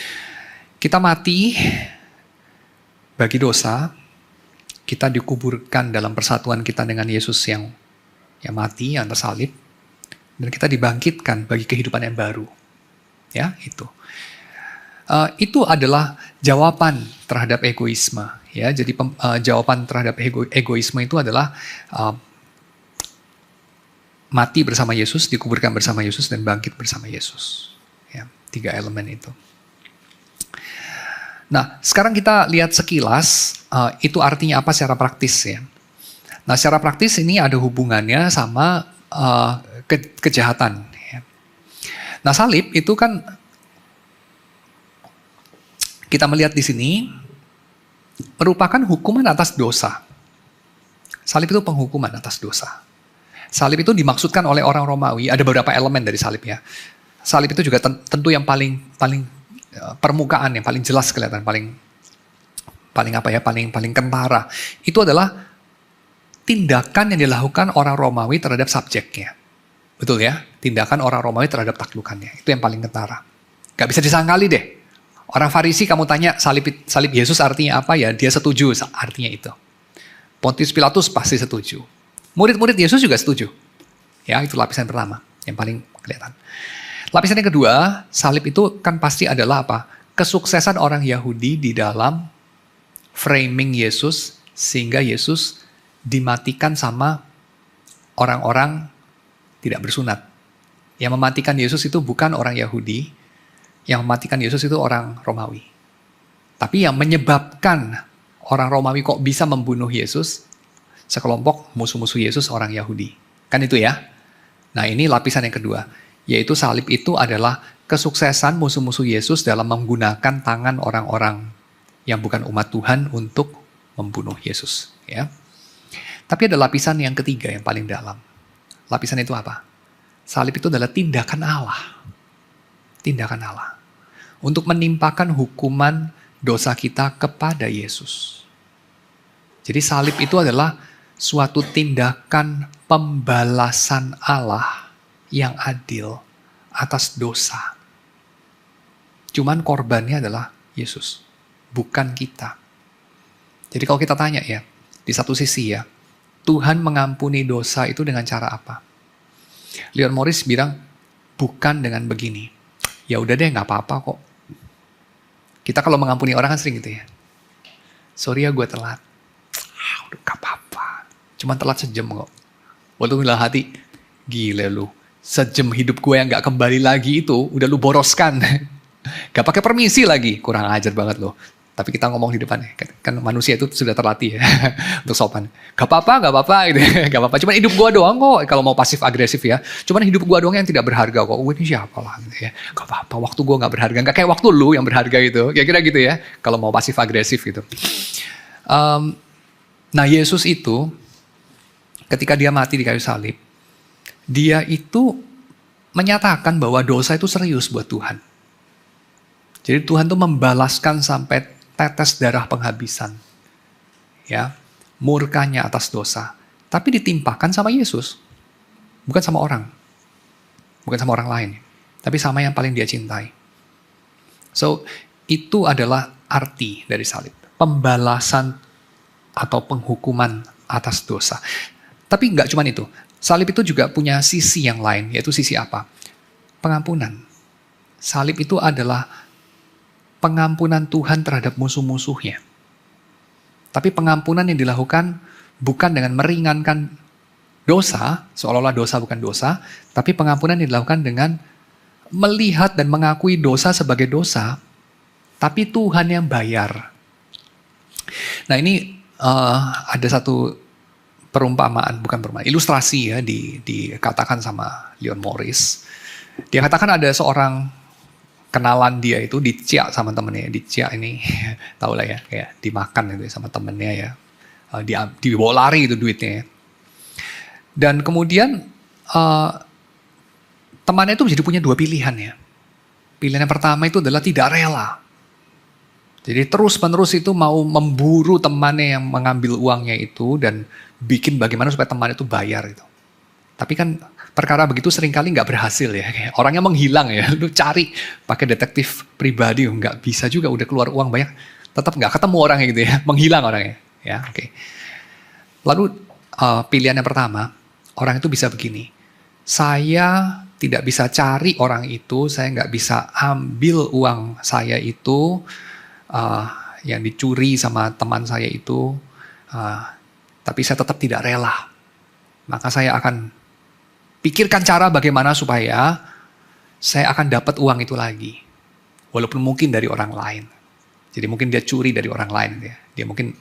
S1: kita mati bagi dosa, kita dikuburkan dalam persatuan kita dengan Yesus yang mati, yang tersalib, dan kita dibangkitkan bagi kehidupan yang baru. Ya, itu. Itu adalah jawaban terhadap egoisme. Ya, jadi jawaban terhadap egoisme itu adalah mati bersama Yesus, dikuburkan bersama Yesus, dan bangkit bersama Yesus. Ya, 3 elemen itu. Nah, sekarang kita lihat sekilas itu artinya apa secara praktis ya. Nah, secara praktis ini ada hubungannya sama kejahatan. Ya. Nah, salib itu kan kita melihat di sini merupakan hukuman atas dosa. Salib itu penghukuman atas dosa. Salib itu dimaksudkan oleh orang Romawi, ada beberapa elemen dari salib ya. Salib itu juga tentu yang paling permukaan, yang paling jelas kelihatan, paling kentara. Itu adalah tindakan yang dilakukan orang Romawi terhadap subjeknya. Betul ya? Tindakan orang Romawi terhadap taklukannya. Itu yang paling kentara. Gak bisa disangkali deh. Orang Farisi kamu tanya salib Yesus artinya apa ya? Dia setuju artinya itu. Pontius Pilatus pasti setuju. Murid-murid Yesus juga setuju. Ya, itu lapisan pertama yang paling kelihatan. Lapisan yang kedua, salib itu kan pasti adalah apa? Kesuksesan orang Yahudi di dalam framing Yesus sehingga Yesus dimatikan sama orang-orang tidak bersunat. Yang mematikan Yesus itu bukan orang Yahudi, yang mematikan Yesus itu orang Romawi. Tapi yang menyebabkan orang Romawi kok bisa membunuh Yesus, sekelompok musuh-musuh Yesus orang Yahudi. Kan itu ya? Nah, ini lapisan yang kedua. Yaitu salib itu adalah kesuksesan musuh-musuh Yesus dalam menggunakan tangan orang-orang yang bukan umat Tuhan untuk membunuh Yesus. Ya. Tapi ada lapisan yang ketiga yang paling dalam. Lapisan itu apa? Salib itu adalah tindakan Allah. Tindakan Allah. Untuk menimpakan hukuman dosa kita kepada Yesus. Jadi salib itu adalah suatu tindakan pembalasan Allah yang adil atas dosa. Cuman korbannya adalah Yesus, bukan kita. Jadi kalau kita tanya ya, di satu sisi ya, Tuhan mengampuni dosa itu dengan cara apa? Leon Morris bilang, bukan dengan begini. Ya udah deh, gak apa-apa kok. Kita kalau mengampuni orang kan sering gitu ya. Sorry ya gue telat. Udah gak apa-apa. Cuman telat sejam kok. Waktu bilang hati, gila lu. Sejam hidup gue yang gak kembali lagi itu, udah lu boroskan. Gak pakai permisi lagi. Kurang ajar banget lo. Tapi kita ngomong di depan, kan manusia itu sudah terlatih ya, untuk sopan. Gak apa-apa, gitu. Gak apa-apa. Cuman hidup gue doang kok, kalau mau pasif agresif ya. Cuman hidup gue doang yang tidak berharga kok. Gue ini siapa lah, gitu ya. Gak apa-apa, waktu gue gak berharga. Gak kayak waktu lu yang berharga gitu. Kira-kira gitu ya, kalau mau pasif agresif gitu. Nah, Yesus itu, ketika dia mati di kayu salib, dia itu menyatakan bahwa dosa itu serius buat Tuhan. Jadi Tuhan tuh membalaskan sampai tetes darah penghabisan. Ya, murkanya atas dosa. Tapi ditimpakan sama Yesus. Bukan sama orang. Bukan sama orang lain. Tapi sama yang paling dia cintai. So, itu adalah arti dari salib. Pembalasan atau penghukuman atas dosa. Tapi nggak cuma itu. Salib itu juga punya sisi yang lain. Yaitu sisi apa? Pengampunan. Salib itu adalah pengampunan Tuhan terhadap musuh-musuhnya. Tapi pengampunan yang dilakukan bukan dengan meringankan dosa, seolah-olah dosa bukan dosa, tapi pengampunan yang dilakukan dengan melihat dan mengakui dosa sebagai dosa, tapi Tuhan yang bayar. Nah, ini ada satu ilustrasi ya dikatakan sama Leon Morris. Dia katakan ada seorang kenalan dia itu diciak sama temennya. Diciak ini tau lah ya, kayak dimakan gitu sama temennya ya. Dibawa lari itu duitnya ya. Dan kemudian temannya itu jadi punya dua pilihan ya. Pilihan yang pertama itu adalah tidak rela. Jadi terus-menerus itu mau memburu temannya yang mengambil uangnya itu dan bikin bagaimana supaya teman itu bayar itu. Tapi kan perkara begitu seringkali nggak berhasil ya. Orangnya menghilang ya. Lu cari pakai detektif pribadi nggak bisa juga. Udah keluar uang banyak, tetap nggak ketemu orangnya gitu ya. Menghilang orangnya. Ya, oke. Lalu pilihan yang pertama, orang itu bisa begini. Saya tidak bisa cari orang itu, saya nggak bisa ambil uang saya itu, yang dicuri sama teman saya itu, tapi saya tetap tidak rela. Maka saya akan pikirkan cara bagaimana supaya saya akan dapat uang itu lagi. Walaupun mungkin dari orang lain. Jadi mungkin dia curi dari orang lain. Dia mungkin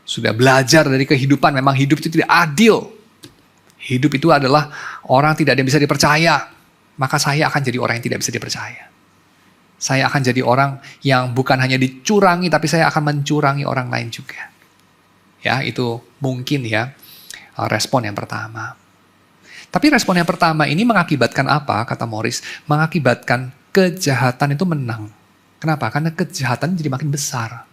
S1: sudah belajar dari kehidupan, memang hidup itu tidak adil. Hidup itu adalah orang tidak ada yang bisa dipercaya. Maka saya akan jadi orang yang tidak bisa dipercaya. Saya akan jadi orang yang bukan hanya dicurangi, tapi saya akan mencurangi orang lain juga. Ya, itu mungkin ya respon yang pertama. Tapi respon yang pertama ini mengakibatkan apa, kata Morris? Mengakibatkan kejahatan itu menang. Kenapa? Karena kejahatan jadi makin besar.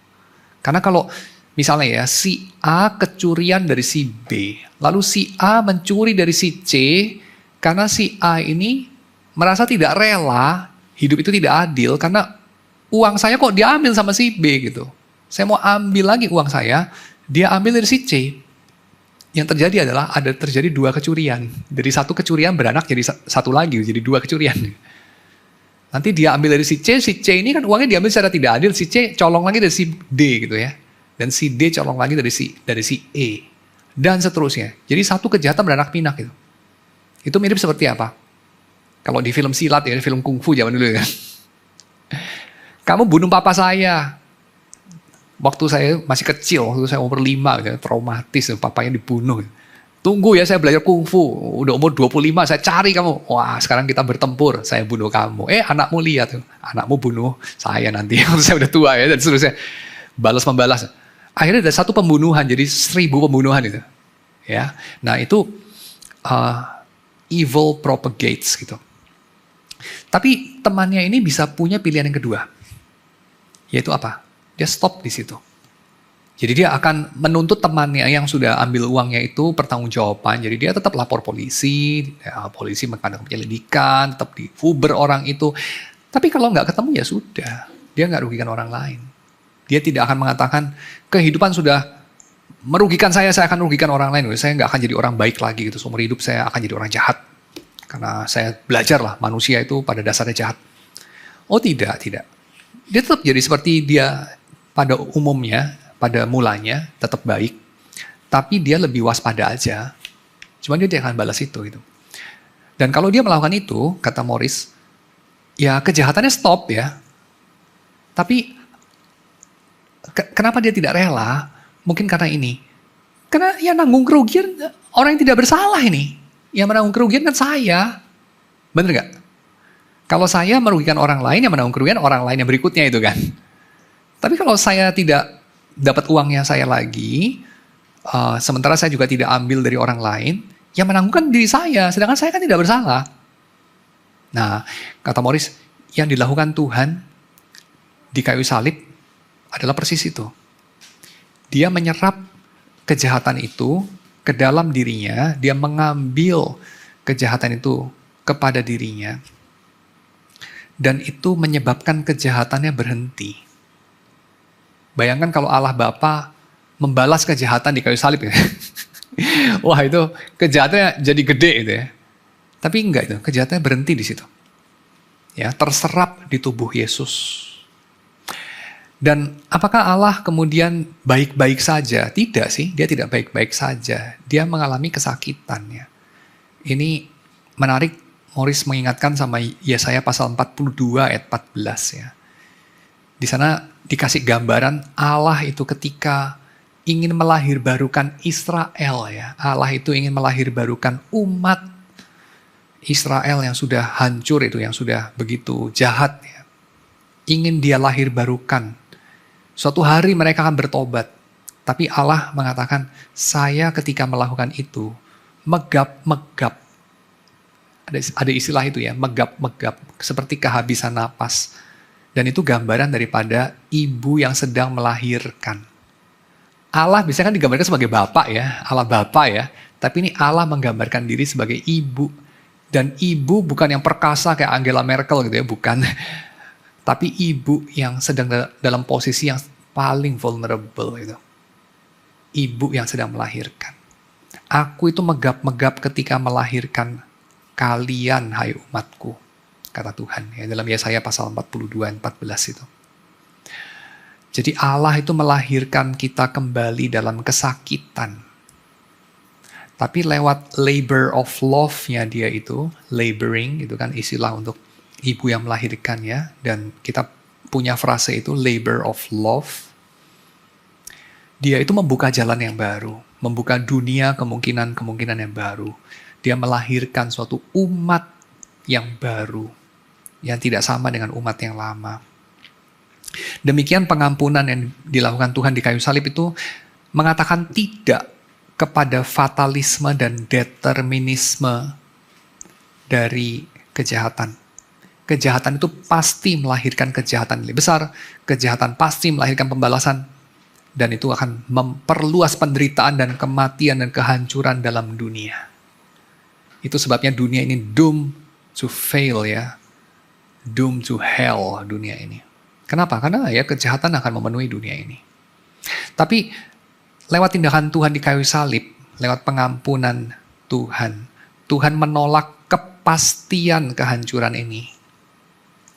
S1: Karena kalau misalnya ya, si A kecurian dari si B, lalu si A mencuri dari si C, karena si A ini merasa tidak rela, hidup itu tidak adil, karena uang saya kok diambil sama si B gitu. Saya mau ambil lagi uang saya, dia ambil dari si C. Yang terjadi adalah ada terjadi dua kecurian. Dari satu kecurian beranak jadi satu lagi, jadi dua kecurian. Nanti dia ambil dari si C ini kan uangnya diambil secara tidak adil, si C colong lagi dari si D gitu ya. Dan si D colong lagi dari si E. Dan seterusnya. Jadi satu kejahatan beranak pinak gitu. Itu mirip seperti apa? Kalau di film silat ya, film kungfu zaman dulu ya. Kamu bunuh papa saya. Waktu saya masih kecil, waktu saya umur 5, gitu, traumatis, papanya dibunuh. Tunggu ya, saya belajar kungfu. Udah umur 25, saya cari kamu. Wah, sekarang kita bertempur, saya bunuh kamu. Anakmu lihat, anakmu bunuh saya nanti. Saya udah tua ya, dan seterusnya. Balas-membalas. Akhirnya ada satu pembunuhan, jadi 1000 pembunuhan itu. Ya, nah itu evil propagates gitu. Tapi temannya ini bisa punya pilihan yang kedua. Yaitu apa? Dia stop di situ. Jadi dia akan menuntut temannya yang sudah ambil uangnya itu pertanggungjawaban. Jadi dia tetap lapor polisi, ya, polisi mengadakan penyelidikan, tetap di-Uber orang itu. Tapi kalau nggak ketemu ya sudah, dia nggak rugikan orang lain. Dia tidak akan mengatakan kehidupan sudah merugikan saya akan rugikan orang lain. Saya nggak akan jadi orang baik lagi gitu. Seumur hidup saya akan jadi orang jahat. Karena saya belajar lah manusia itu pada dasarnya jahat. Oh tidak. Dia tetap jadi seperti dia pada umumnya, pada mulanya tetap baik, tapi dia lebih waspada aja. Cuma dia tidak akan balas itu gitu. Dan kalau dia melakukan itu, kata Morris, ya kejahatannya stop ya. Tapi kenapa dia tidak rela? Mungkin karena ini. Karena yang nanggung kerugian orang yang tidak bersalah ini. Yang menanggung kerugian kan saya. Bener gak? Kalau saya merugikan orang lain, yang menanggung kerugian orang lain yang berikutnya itu kan. Tapi kalau saya tidak dapat uangnya saya lagi, sementara saya juga tidak ambil dari orang lain, yang menanggungkan diri saya, sedangkan saya kan tidak bersalah. Nah, kata Morris, yang dilakukan Tuhan di kayu salib adalah persis itu. Dia menyerap kejahatan itu ke dalam dirinya, dia mengambil kejahatan itu kepada dirinya, dan itu menyebabkan kejahatannya berhenti. Bayangkan kalau Allah Bapa membalas kejahatan di kayu salib ya. Wah itu kejahatannya jadi gede itu ya. Tapi enggak itu, kejahatannya berhenti di situ. Ya, terserap di tubuh Yesus. Dan apakah Allah kemudian baik-baik saja? Tidak sih, dia tidak baik-baik saja. Dia mengalami kesakitan ya. Ini menarik, Morris mengingatkan sama Yesaya pasal 42 ayat 14 ya. Di sana dikasih gambaran Allah itu ketika ingin melahirbarukan Israel ya. Allah itu ingin melahirbarukan umat Israel yang sudah hancur itu, yang sudah begitu jahat ya. Ingin dia lahirbarukan. Suatu hari mereka akan bertobat. Tapi Allah mengatakan, saya ketika melakukan itu, megap-megap. Ada istilah itu ya, megap-megap. Seperti kehabisan napas. Dan itu gambaran daripada ibu yang sedang melahirkan. Allah biasanya kan digambarkan sebagai bapak ya, Allah Bapa ya. Tapi ini Allah menggambarkan diri sebagai ibu. Dan ibu bukan yang perkasa kayak Angela Merkel gitu ya, bukan. Tapi ibu yang sedang dalam posisi yang paling vulnerable itu. Ibu yang sedang melahirkan. Aku itu megap-megap ketika melahirkan kalian hai umatku, kata Tuhan. Ya, dalam Yesaya pasal 42 ayat 14 itu. Jadi Allah itu melahirkan kita kembali dalam kesakitan. Tapi lewat labor of love-nya dia itu, laboring itu kan istilah untuk ibu yang melahirkan ya. Dan kita punya frase itu labor of love. Dia itu membuka jalan yang baru, membuka dunia kemungkinan-kemungkinan yang baru. Dia melahirkan suatu umat yang baru, yang tidak sama dengan umat yang lama. Demikian pengampunan yang dilakukan Tuhan di kayu salib itu mengatakan tidak kepada fatalisme dan determinisme dari kejahatan. Kejahatan itu pasti melahirkan kejahatan lebih besar, kejahatan pasti melahirkan pembalasan, dan itu akan memperluas penderitaan dan kematian dan kehancuran dalam dunia. Itu sebabnya dunia ini doomed to fail ya, doomed to hell dunia ini. Kenapa? Karena ya kejahatan akan memenuhi dunia ini. Tapi lewat tindakan Tuhan di kayu salib, lewat pengampunan Tuhan, Tuhan menolak kepastian kehancuran ini.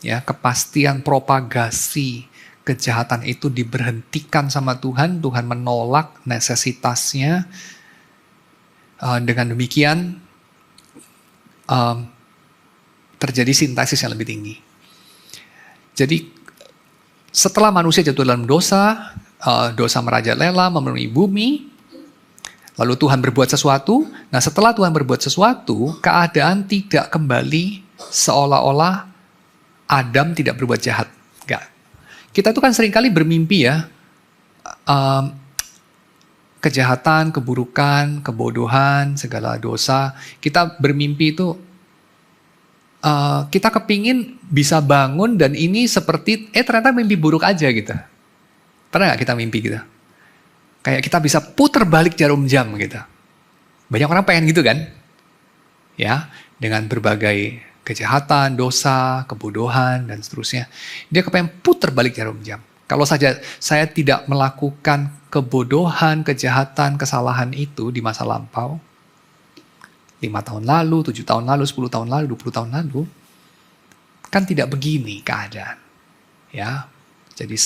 S1: Ya, kepastian propagasi kejahatan itu diberhentikan sama Tuhan. Tuhan menolak necesitasnya. Dengan demikian terjadi sintesis yang lebih tinggi. Jadi setelah manusia jatuh dalam dosa, dosa merajalela, memenuhi bumi, lalu Tuhan berbuat sesuatu. Nah, setelah Tuhan berbuat sesuatu, keadaan tidak kembali seolah-olah Adam tidak berbuat jahat. Enggak. Kita itu kan seringkali bermimpi ya, kejahatan, keburukan, kebodohan, segala dosa. Kita bermimpi itu, kita kepingin bisa bangun dan ini seperti, ternyata mimpi buruk aja gitu. Pernah gak kita mimpi gitu? Kayak kita bisa puter balik jarum jam gitu. Banyak orang pengen gitu kan? Ya, dengan berbagai kejahatan, dosa, kebodohan, dan seterusnya. Dia kepengen puter balik jarum jam. Kalau saja saya tidak melakukan kebodohan, kejahatan, kesalahan itu di masa lampau, 5 tahun lalu, 7 tahun lalu, 10 tahun lalu, 20 tahun lalu, kan tidak begini keadaan. Ya, jadi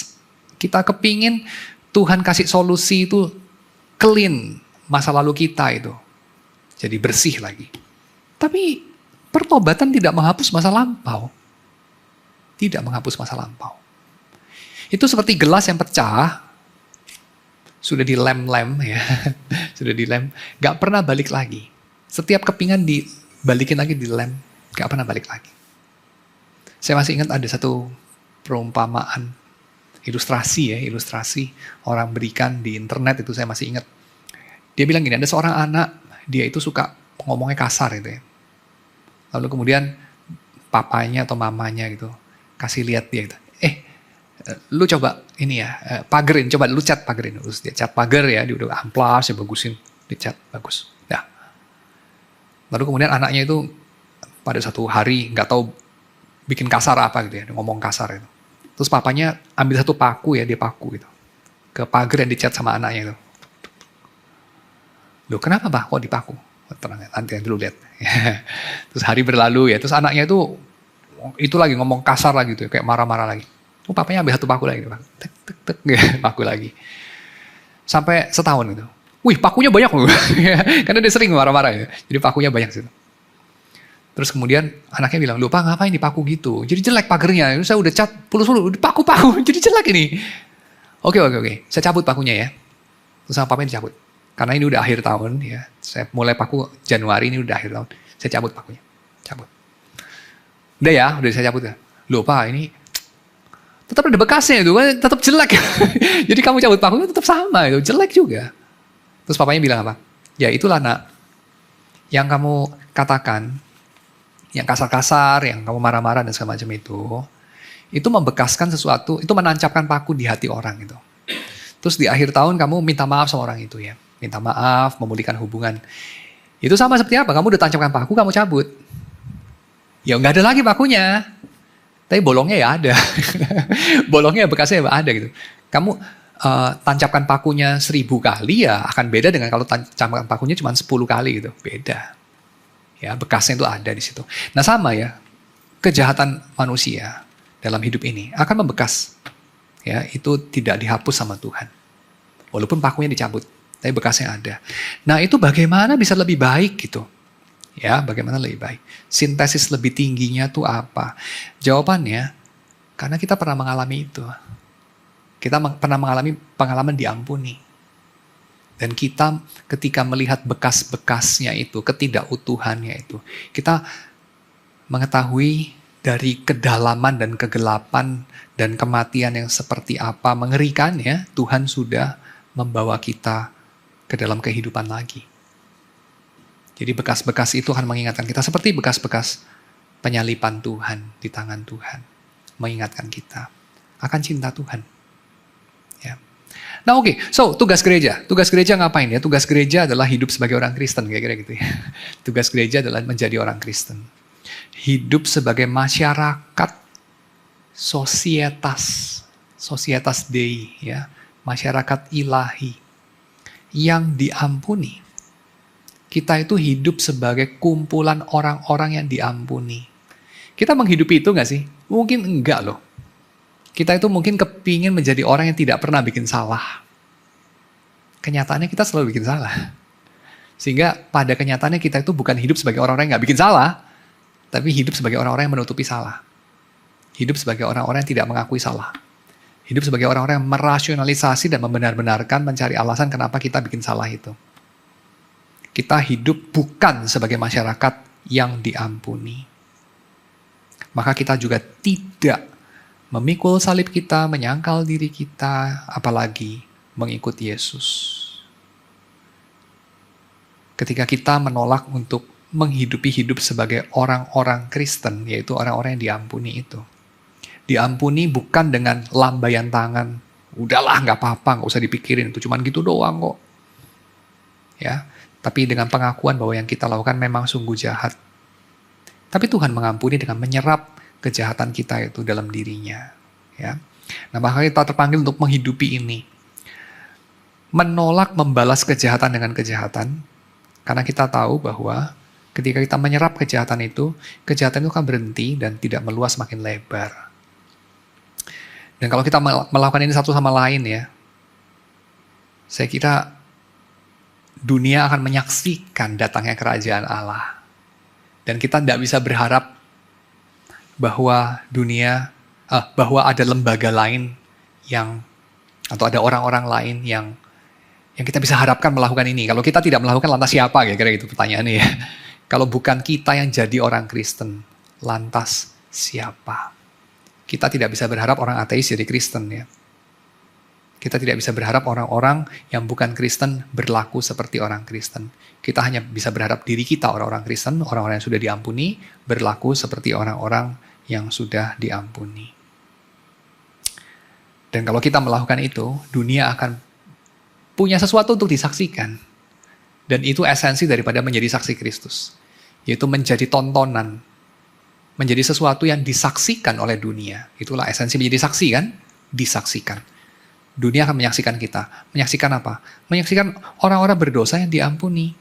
S1: kita kepingin Tuhan kasih solusi itu clean masa lalu kita itu. Jadi bersih lagi. Tapi pertobatan tidak menghapus masa lampau. Tidak menghapus masa lampau. Itu seperti gelas yang pecah, sudah dilem-lem ya, sudah dilem, gak pernah balik lagi. Setiap kepingan dibalikin lagi, dilem, gak pernah balik lagi. Saya masih ingat ada satu perumpamaan, ilustrasi orang berikan di internet itu saya masih ingat. Dia bilang gini, ada seorang anak, dia itu suka ngomongnya kasar gitu ya. Lalu kemudian papanya atau mamanya gitu kasih lihat dia gitu. Lu coba ini ya, pagerin, coba lu cat pagerin. Terus dia cat pagar ya, dia udah amplas, dia bagusin, dicat bagus. Nah. Lalu kemudian anaknya itu pada satu hari nggak tahu bikin kasar apa gitu ya, ngomong kasar itu. Terus papanya ambil satu paku ya, dia paku gitu. Ke pagar yang dicat sama anaknya itu. Loh kenapa Pak kok dipaku? Tenang, nanti dulu lihat. Terus hari berlalu ya, terus anaknya itu lagi ngomong kasar lagi tuh, kayak marah-marah lagi. Papanya ambil satu paku lagi, tek tek tek, paku lagi. Sampai setahun gitu. Wih, pakunya banyak loh. Karena dia sering marah-marah ya. Jadi pakunya banyak situ. Terus kemudian anaknya bilang, "Loh, Pak, ngapain dipaku gitu? Jadi jelek pagernya. Saya udah cat puluh-puluh, dipaku-paku, jadi jelek ini." Oke. Saya cabut pakunya ya. Terus sama papanya dicabut. Karena ini udah akhir tahun ya. Saya mulai paku Januari, ini udah akhir tahun. Saya cabut pakunya. Cabut. Udah saya cabut ya. Loh Pak, ini tetap ada bekasnya itu kan, tetap jelek. Jadi kamu cabut pakunya tetap sama itu, jelek juga. Terus papanya bilang apa? Ya itulah nak, yang kamu katakan, yang kasar-kasar, yang kamu marah-marah dan segala macam itu membekaskan sesuatu, itu menancapkan paku di hati orang itu. Terus di akhir tahun kamu minta maaf sama orang itu ya. Minta maaf, memulihkan hubungan. Itu sama seperti apa? Kamu udah tancapkan paku, kamu cabut. Ya nggak ada lagi pakunya. Tapi bolongnya ya ada. Bolongnya bekasnya ya ada gitu. Kamu tancapkan pakunya 1000 kali ya akan beda dengan kalau tancapkan pakunya cuma 10 kali gitu. Beda. Ya, bekasnya itu ada di situ. Nah sama ya, kejahatan manusia dalam hidup ini akan membekas. Ya, itu tidak dihapus sama Tuhan. Walaupun pakunya dicabut, tapi bekasnya ada. Nah itu bagaimana bisa lebih baik gitu? Ya, bagaimana lebih baik? Sintesis lebih tingginya tuh apa? Jawabannya, karena kita pernah mengalami itu. Kita pernah mengalami pengalaman diampuni. Dan kita ketika melihat bekas-bekasnya itu, ketidakutuhannya itu, kita mengetahui dari kedalaman dan kegelapan dan kematian yang seperti apa mengerikan ya, Tuhan sudah membawa kita ke dalam kehidupan lagi. Jadi bekas-bekas itu akan mengingatkan kita seperti bekas-bekas penyalipan Tuhan di tangan Tuhan. Mengingatkan kita akan cinta Tuhan. Ya. Nah oke, so tugas gereja. Tugas gereja ngapain ya? Tugas gereja adalah hidup sebagai orang Kristen, kira-kira gitu ya. Tugas gereja adalah menjadi orang Kristen. Hidup sebagai masyarakat societas Dei, ya, masyarakat ilahi yang diampuni. Kita itu hidup sebagai kumpulan orang-orang yang diampuni. Kita menghidupi itu nggak sih? Mungkin enggak loh. Kita itu mungkin kepingin menjadi orang yang tidak pernah bikin salah. Kenyataannya kita selalu bikin salah. Sehingga pada kenyataannya kita itu bukan hidup sebagai orang-orang yang nggak bikin salah, tapi hidup sebagai orang-orang yang menutupi salah. Hidup sebagai orang-orang yang tidak mengakui salah. Hidup sebagai orang-orang yang merasionalisasi dan membenar-benarkan mencari alasan kenapa kita bikin salah itu. Kita hidup bukan sebagai masyarakat yang diampuni. Maka kita juga tidak memikul salib kita, menyangkal diri kita, apalagi mengikut Yesus. Ketika kita menolak untuk menghidupi hidup sebagai orang-orang Kristen, yaitu orang-orang yang diampuni itu. Diampuni bukan dengan lambaian tangan, udahlah nggak apa-apa, nggak usah dipikirin, itu cuman gitu doang kok. Ya, tapi dengan pengakuan bahwa yang kita lakukan memang sungguh jahat. Tapi Tuhan mengampuni dengan menyerap kejahatan kita itu dalam dirinya. Ya. Nah, maka kita terpanggil untuk menghidupi ini. Menolak membalas kejahatan dengan kejahatan. Karena kita tahu bahwa ketika kita menyerap kejahatan itu akan berhenti dan tidak meluas makin lebar. Dan kalau kita melakukan ini satu sama lain ya, saya kira dunia akan menyaksikan datangnya kerajaan Allah. Dan kita tidak bisa berharap bahwa bahwa ada lembaga lain atau ada orang-orang lain yang kita bisa harapkan melakukan ini. Kalau kita tidak melakukan, lantas siapa? Kira-kira itu pertanyaannya ya. Kalau bukan kita yang jadi orang Kristen, lantas siapa? Kita tidak bisa berharap orang ateis jadi Kristen ya. Kita tidak bisa berharap orang-orang yang bukan Kristen berlaku seperti orang Kristen. Kita hanya bisa berharap diri kita, orang-orang Kristen, orang-orang yang sudah diampuni, berlaku seperti orang-orang yang sudah diampuni. Dan kalau kita melakukan itu, dunia akan punya sesuatu untuk disaksikan. Dan itu esensi daripada menjadi saksi Kristus. Yaitu menjadi tontonan. Menjadi sesuatu yang disaksikan oleh dunia. Itulah esensi menjadi saksi kan? Disaksikan. Dunia akan menyaksikan kita. Menyaksikan apa? Menyaksikan orang-orang berdosa yang diampuni.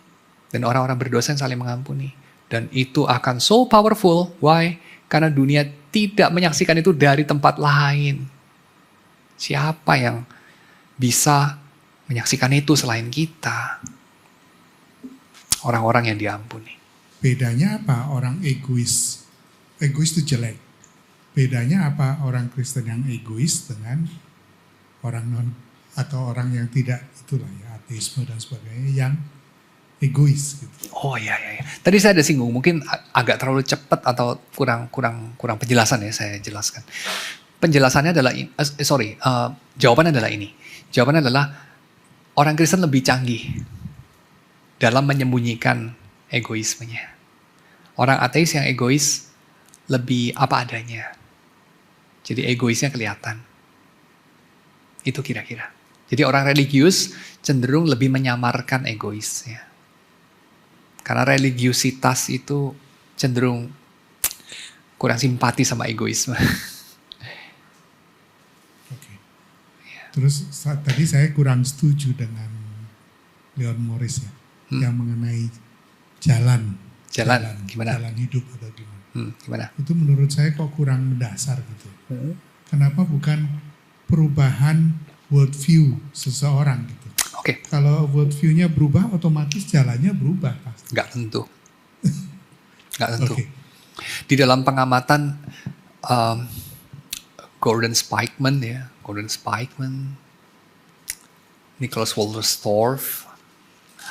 S1: Dan orang-orang berdosa yang saling mengampuni. Dan itu akan so powerful. Why? Karena dunia tidak menyaksikan itu dari tempat lain. Siapa yang bisa menyaksikan itu selain kita? Orang-orang yang diampuni.
S2: Bedanya apa orang egois? Egois itu jelek. Bedanya apa orang Kristen yang egois dengan orang non atau orang yang tidak, itulah ya, ateisme dan sebagainya, yang egois gitu.
S1: Oh iya. Tadi saya ada singgung, mungkin agak terlalu cepat atau kurang penjelasan ya, saya jelaskan. Penjelasannya adalah jawabannya adalah ini. Jawabannya adalah orang Kristen lebih canggih dalam menyembunyikan egoismenya. Orang ateis yang egois lebih apa adanya. Jadi egoisnya kelihatan. Itu kira-kira. Jadi orang religius cenderung lebih menyamarkan egoisnya. Karena religiusitas itu cenderung kurang simpati sama egoisme.
S2: Oke. Terus tadi saya kurang setuju dengan Leon Morris ya, yang mengenai jalan.
S1: Gimana?
S2: Jalan hidup atau gimana.
S1: Gimana?
S2: Itu menurut saya kok kurang mendasar gitu. Kenapa bukan perubahan worldview seseorang gitu.
S1: Oke.
S2: Kalau worldview-nya berubah, otomatis jalannya berubah pasti.
S1: Nggak tentu. Nggak tentu.
S2: Oke.
S1: Di dalam pengamatan Gordon Spikeman, Nicholas Wolterstorff,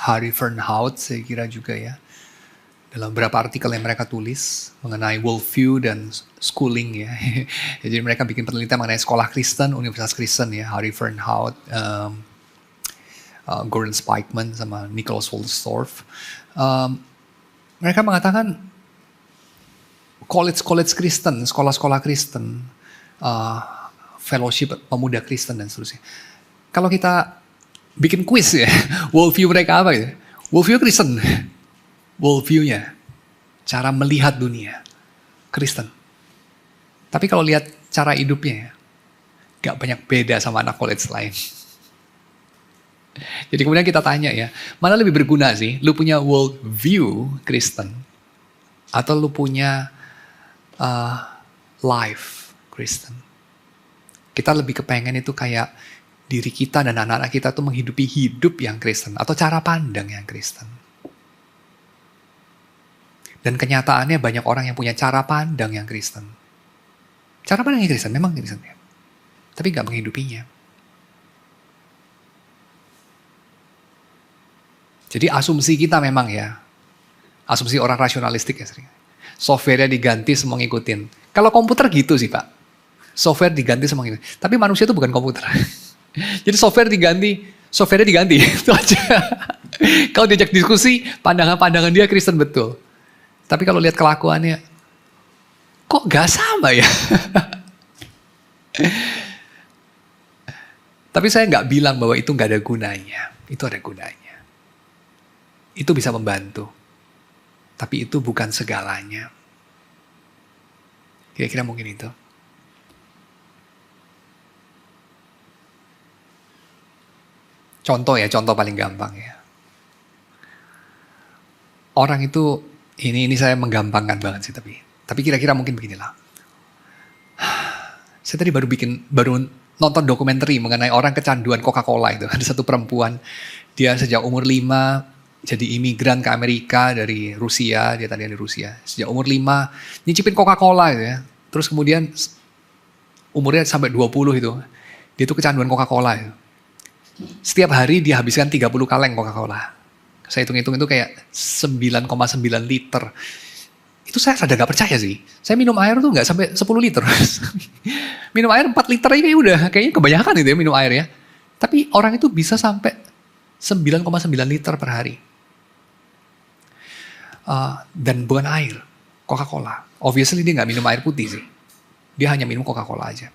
S1: Harry Fernhout saya kira juga ya. Dalam beberapa artikel yang mereka tulis mengenai worldview dan schooling ya. Jadi mereka bikin penelitian mengenai sekolah Kristen, Universitas Kristen ya. Harry Fernhout, Gordon Spikeman sama Nicholas Wolterstorff. Mereka mengatakan college Kristen, sekolah-sekolah Kristen, fellowship pemuda Kristen dan seterusnya. Kalau kita bikin quiz ya, worldview mereka apa gitu? Worldview Kristen. Worldview-nya, cara melihat dunia, Kristen. Tapi kalau lihat cara hidupnya, gak banyak beda sama anak college lain. Jadi kemudian kita tanya ya, mana lebih berguna sih? Lu punya worldview Kristen, atau lu punya life Kristen? Kita lebih kepengen itu kayak diri kita dan anak-anak kita tuh menghidupi hidup yang Kristen, atau cara pandang yang Kristen. Dan kenyataannya banyak orang yang punya cara pandang yang Kristen. Cara pandang yang Kristen, memang Kristen ya. Tapi gak menghidupinya. Jadi asumsi kita memang ya, asumsi orang rasionalistik ya sering. Software-nya diganti semua ngikutin. Kalau komputer gitu sih Pak. Software diganti semua ngikutin. Tapi manusia itu bukan komputer. Jadi software-nya diganti. Itu aja. Kalau diajak diskusi, pandangan-pandangan dia Kristen betul. Tapi kalau lihat kelakuannya, kok gak sama ya? Tapi saya gak bilang bahwa itu gak ada gunanya. Itu ada gunanya. Itu bisa membantu. Tapi itu bukan segalanya. Kira-kira mungkin itu. Contoh paling gampang ya. Orang itu, ini saya menggampangkan banget sih tapi kira-kira mungkin beginilah. Saya tadi baru nonton dokumenter mengenai orang kecanduan Coca-Cola itu. Ada satu perempuan, dia sejak umur 5 jadi imigran ke Amerika dari Rusia, dia tadi dari Rusia. Sejak umur 5 nyicipin Coca-Cola gitu ya. Terus kemudian umurnya sampai 20 itu. Dia tuh kecanduan Coca-Cola itu. Setiap hari dia habiskan 30 kaleng Coca-Cola. Saya hitung-hitung itu kayak 9,9 liter. Itu saya rada gak percaya sih. Saya minum air tuh gak sampai 10 liter. Minum air 4 liter aja kayaknya kebanyakan itu ya minum air ya. Tapi orang itu bisa sampai 9,9 liter per hari. Dan bukan air, Coca-Cola. Obviously dia gak minum air putih sih. Dia hanya minum Coca-Cola aja.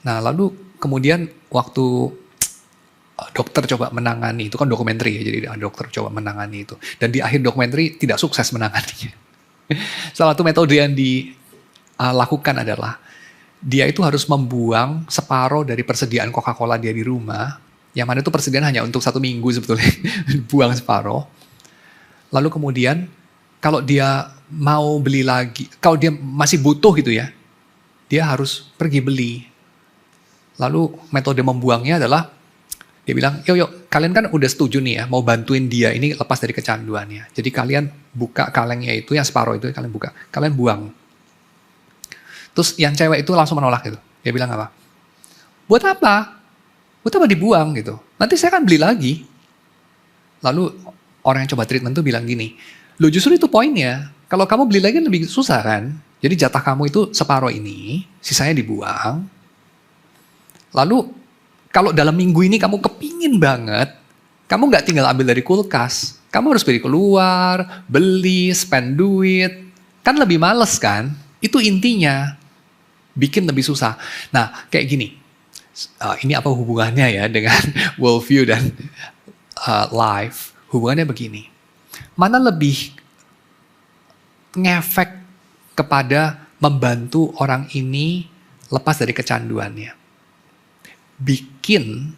S1: Nah lalu kemudian waktu dokter coba menangani, itu kan dokumenter ya, jadi dokter coba menangani itu. Dan di akhir dokumenter tidak sukses menanganinya. Salah satu metode yang dilakukan adalah, dia itu harus membuang separuh dari persediaan Coca-Cola dia di rumah, yang mana itu persediaan hanya untuk 1 minggu sebetulnya, buang separuh. Lalu kemudian, kalau dia mau beli lagi, kalau dia masih butuh gitu ya, dia harus pergi beli. Lalu metode membuangnya adalah, dia bilang, yuk, kalian kan udah setuju nih ya, mau bantuin dia ini lepas dari kecanduannya. Jadi kalian buka kalengnya itu, yang separuh itu kalian buka, kalian buang. Terus yang cewek itu langsung menolak gitu. Dia bilang apa? Buat apa? Buat apa dibuang gitu? Nanti saya akan beli lagi. Lalu orang yang coba treatment tuh bilang gini, loh justru itu poinnya. Kalau kamu beli lagi lebih susah kan? Jadi jatah kamu itu separuh ini, sisanya dibuang. Lalu kalau dalam minggu ini kamu kepingin banget, kamu nggak tinggal ambil dari kulkas. Kamu harus pergi keluar, beli, spend duit. Kan lebih males kan? Itu intinya. Bikin lebih susah. Nah, kayak gini. Ini apa hubungannya ya dengan worldview dan life? Hubungannya begini. Mana lebih ngefek kepada membantu orang ini lepas dari kecanduannya? Bikin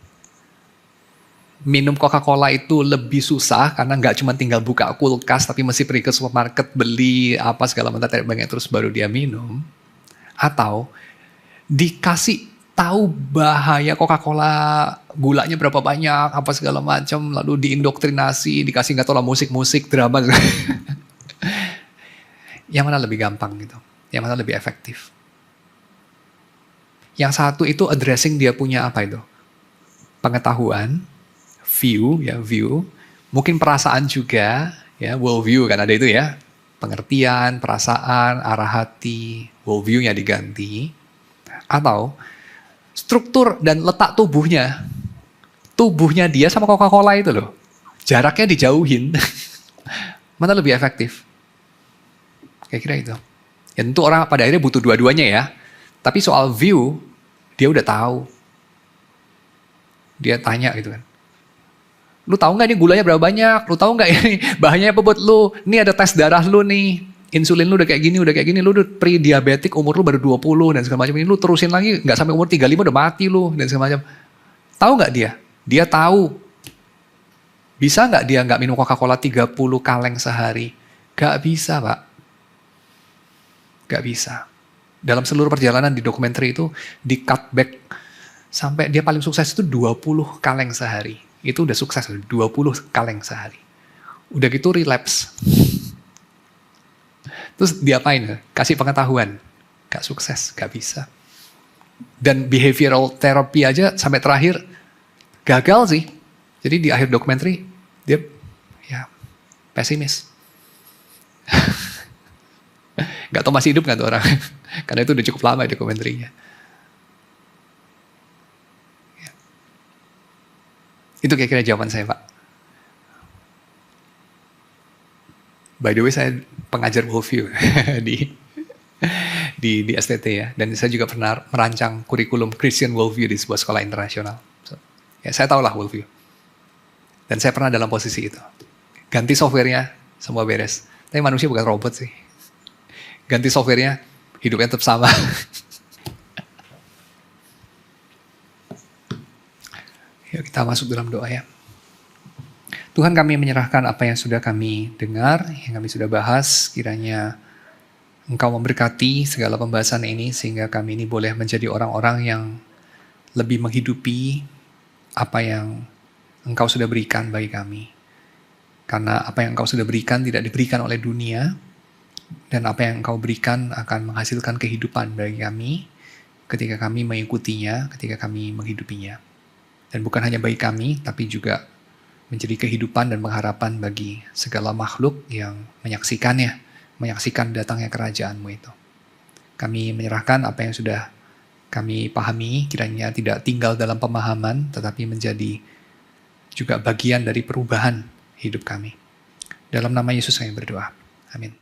S1: minum Coca-Cola itu lebih susah karena nggak cuma tinggal buka kulkas tapi mesti pergi ke supermarket beli apa segala macam banyak terus baru dia minum, atau dikasih tahu bahaya Coca-Cola, gulanya berapa banyak apa segala macam, lalu diindoktrinasi, dikasih nggak tahu lah musik drama. Yang mana lebih gampang gitu, yang mana lebih efektif? Yang satu itu addressing dia punya apa itu, pengetahuan, view, mungkin perasaan juga, ya, world view kan ada itu ya, pengertian, perasaan, arah hati, world view-nya diganti, atau struktur dan letak tubuhnya dia sama Coca-Cola itu loh, jaraknya dijauhin, mana lebih efektif? Kayak kira itu. Ya tentu orang pada akhirnya butuh dua-duanya ya, tapi soal view dia udah tahu, dia tanya gitu kan. Lu tahu nggak ini gulanya berapa banyak? Lu tahu nggak ini bahayanya apa buat lu? Ini ada tes darah lu nih. Insulin lu udah kayak gini. Lu udah pre-diabetik, umur lu baru 20 dan segala macam. Ini lu terusin lagi nggak sampai umur 35 udah mati lu dan segala macam. Tahu nggak dia? Dia tahu. Bisa nggak dia nggak minum Coca-Cola 30 kaleng sehari? Nggak bisa, Pak. Nggak bisa. Dalam seluruh perjalanan di dokumenter itu di cut back sampai dia paling sukses itu 20 kaleng sehari. Itu udah sukses, 20 kaleng sehari. Udah gitu relapse. Terus diapain? Kasih pengetahuan. Gak sukses, gak bisa. Dan behavioral therapy aja sampai terakhir gagal sih. Jadi di akhir dokumenter dia ya pesimis. Gak tau masih hidup gak tuh orang. Karena itu udah cukup lama dokumenterinya. Itu kira-kira jawaban saya, Pak. By the way, saya pengajar worldview di STT ya. Dan saya juga pernah merancang kurikulum Christian worldview di sebuah sekolah internasional. So, ya, saya tahu lah worldview. Dan saya pernah dalam posisi itu. Ganti softwarenya, semua beres. Tapi manusia bukan robot sih. Ganti softwarenya, hidupnya tetap sama. Yuk kita masuk dalam doa ya. Tuhan, kami menyerahkan apa yang sudah kami dengar, yang kami sudah bahas. Kiranya Engkau memberkati segala pembahasan ini sehingga kami ini boleh menjadi orang-orang yang lebih menghidupi apa yang Engkau sudah berikan bagi kami. Karena apa yang Engkau sudah berikan tidak diberikan oleh dunia, dan apa yang Engkau berikan akan menghasilkan kehidupan bagi kami ketika kami mengikutinya, ketika kami menghidupinya. Dan bukan hanya bagi kami, tapi juga menjadi kehidupan dan pengharapan bagi segala makhluk yang menyaksikannya, menyaksikan datangnya kerajaan-Mu itu. Kami menyerahkan apa yang sudah kami pahami, kiranya tidak tinggal dalam pemahaman, tetapi menjadi juga bagian dari perubahan hidup kami. Dalam nama Yesus kami berdoa. Amin.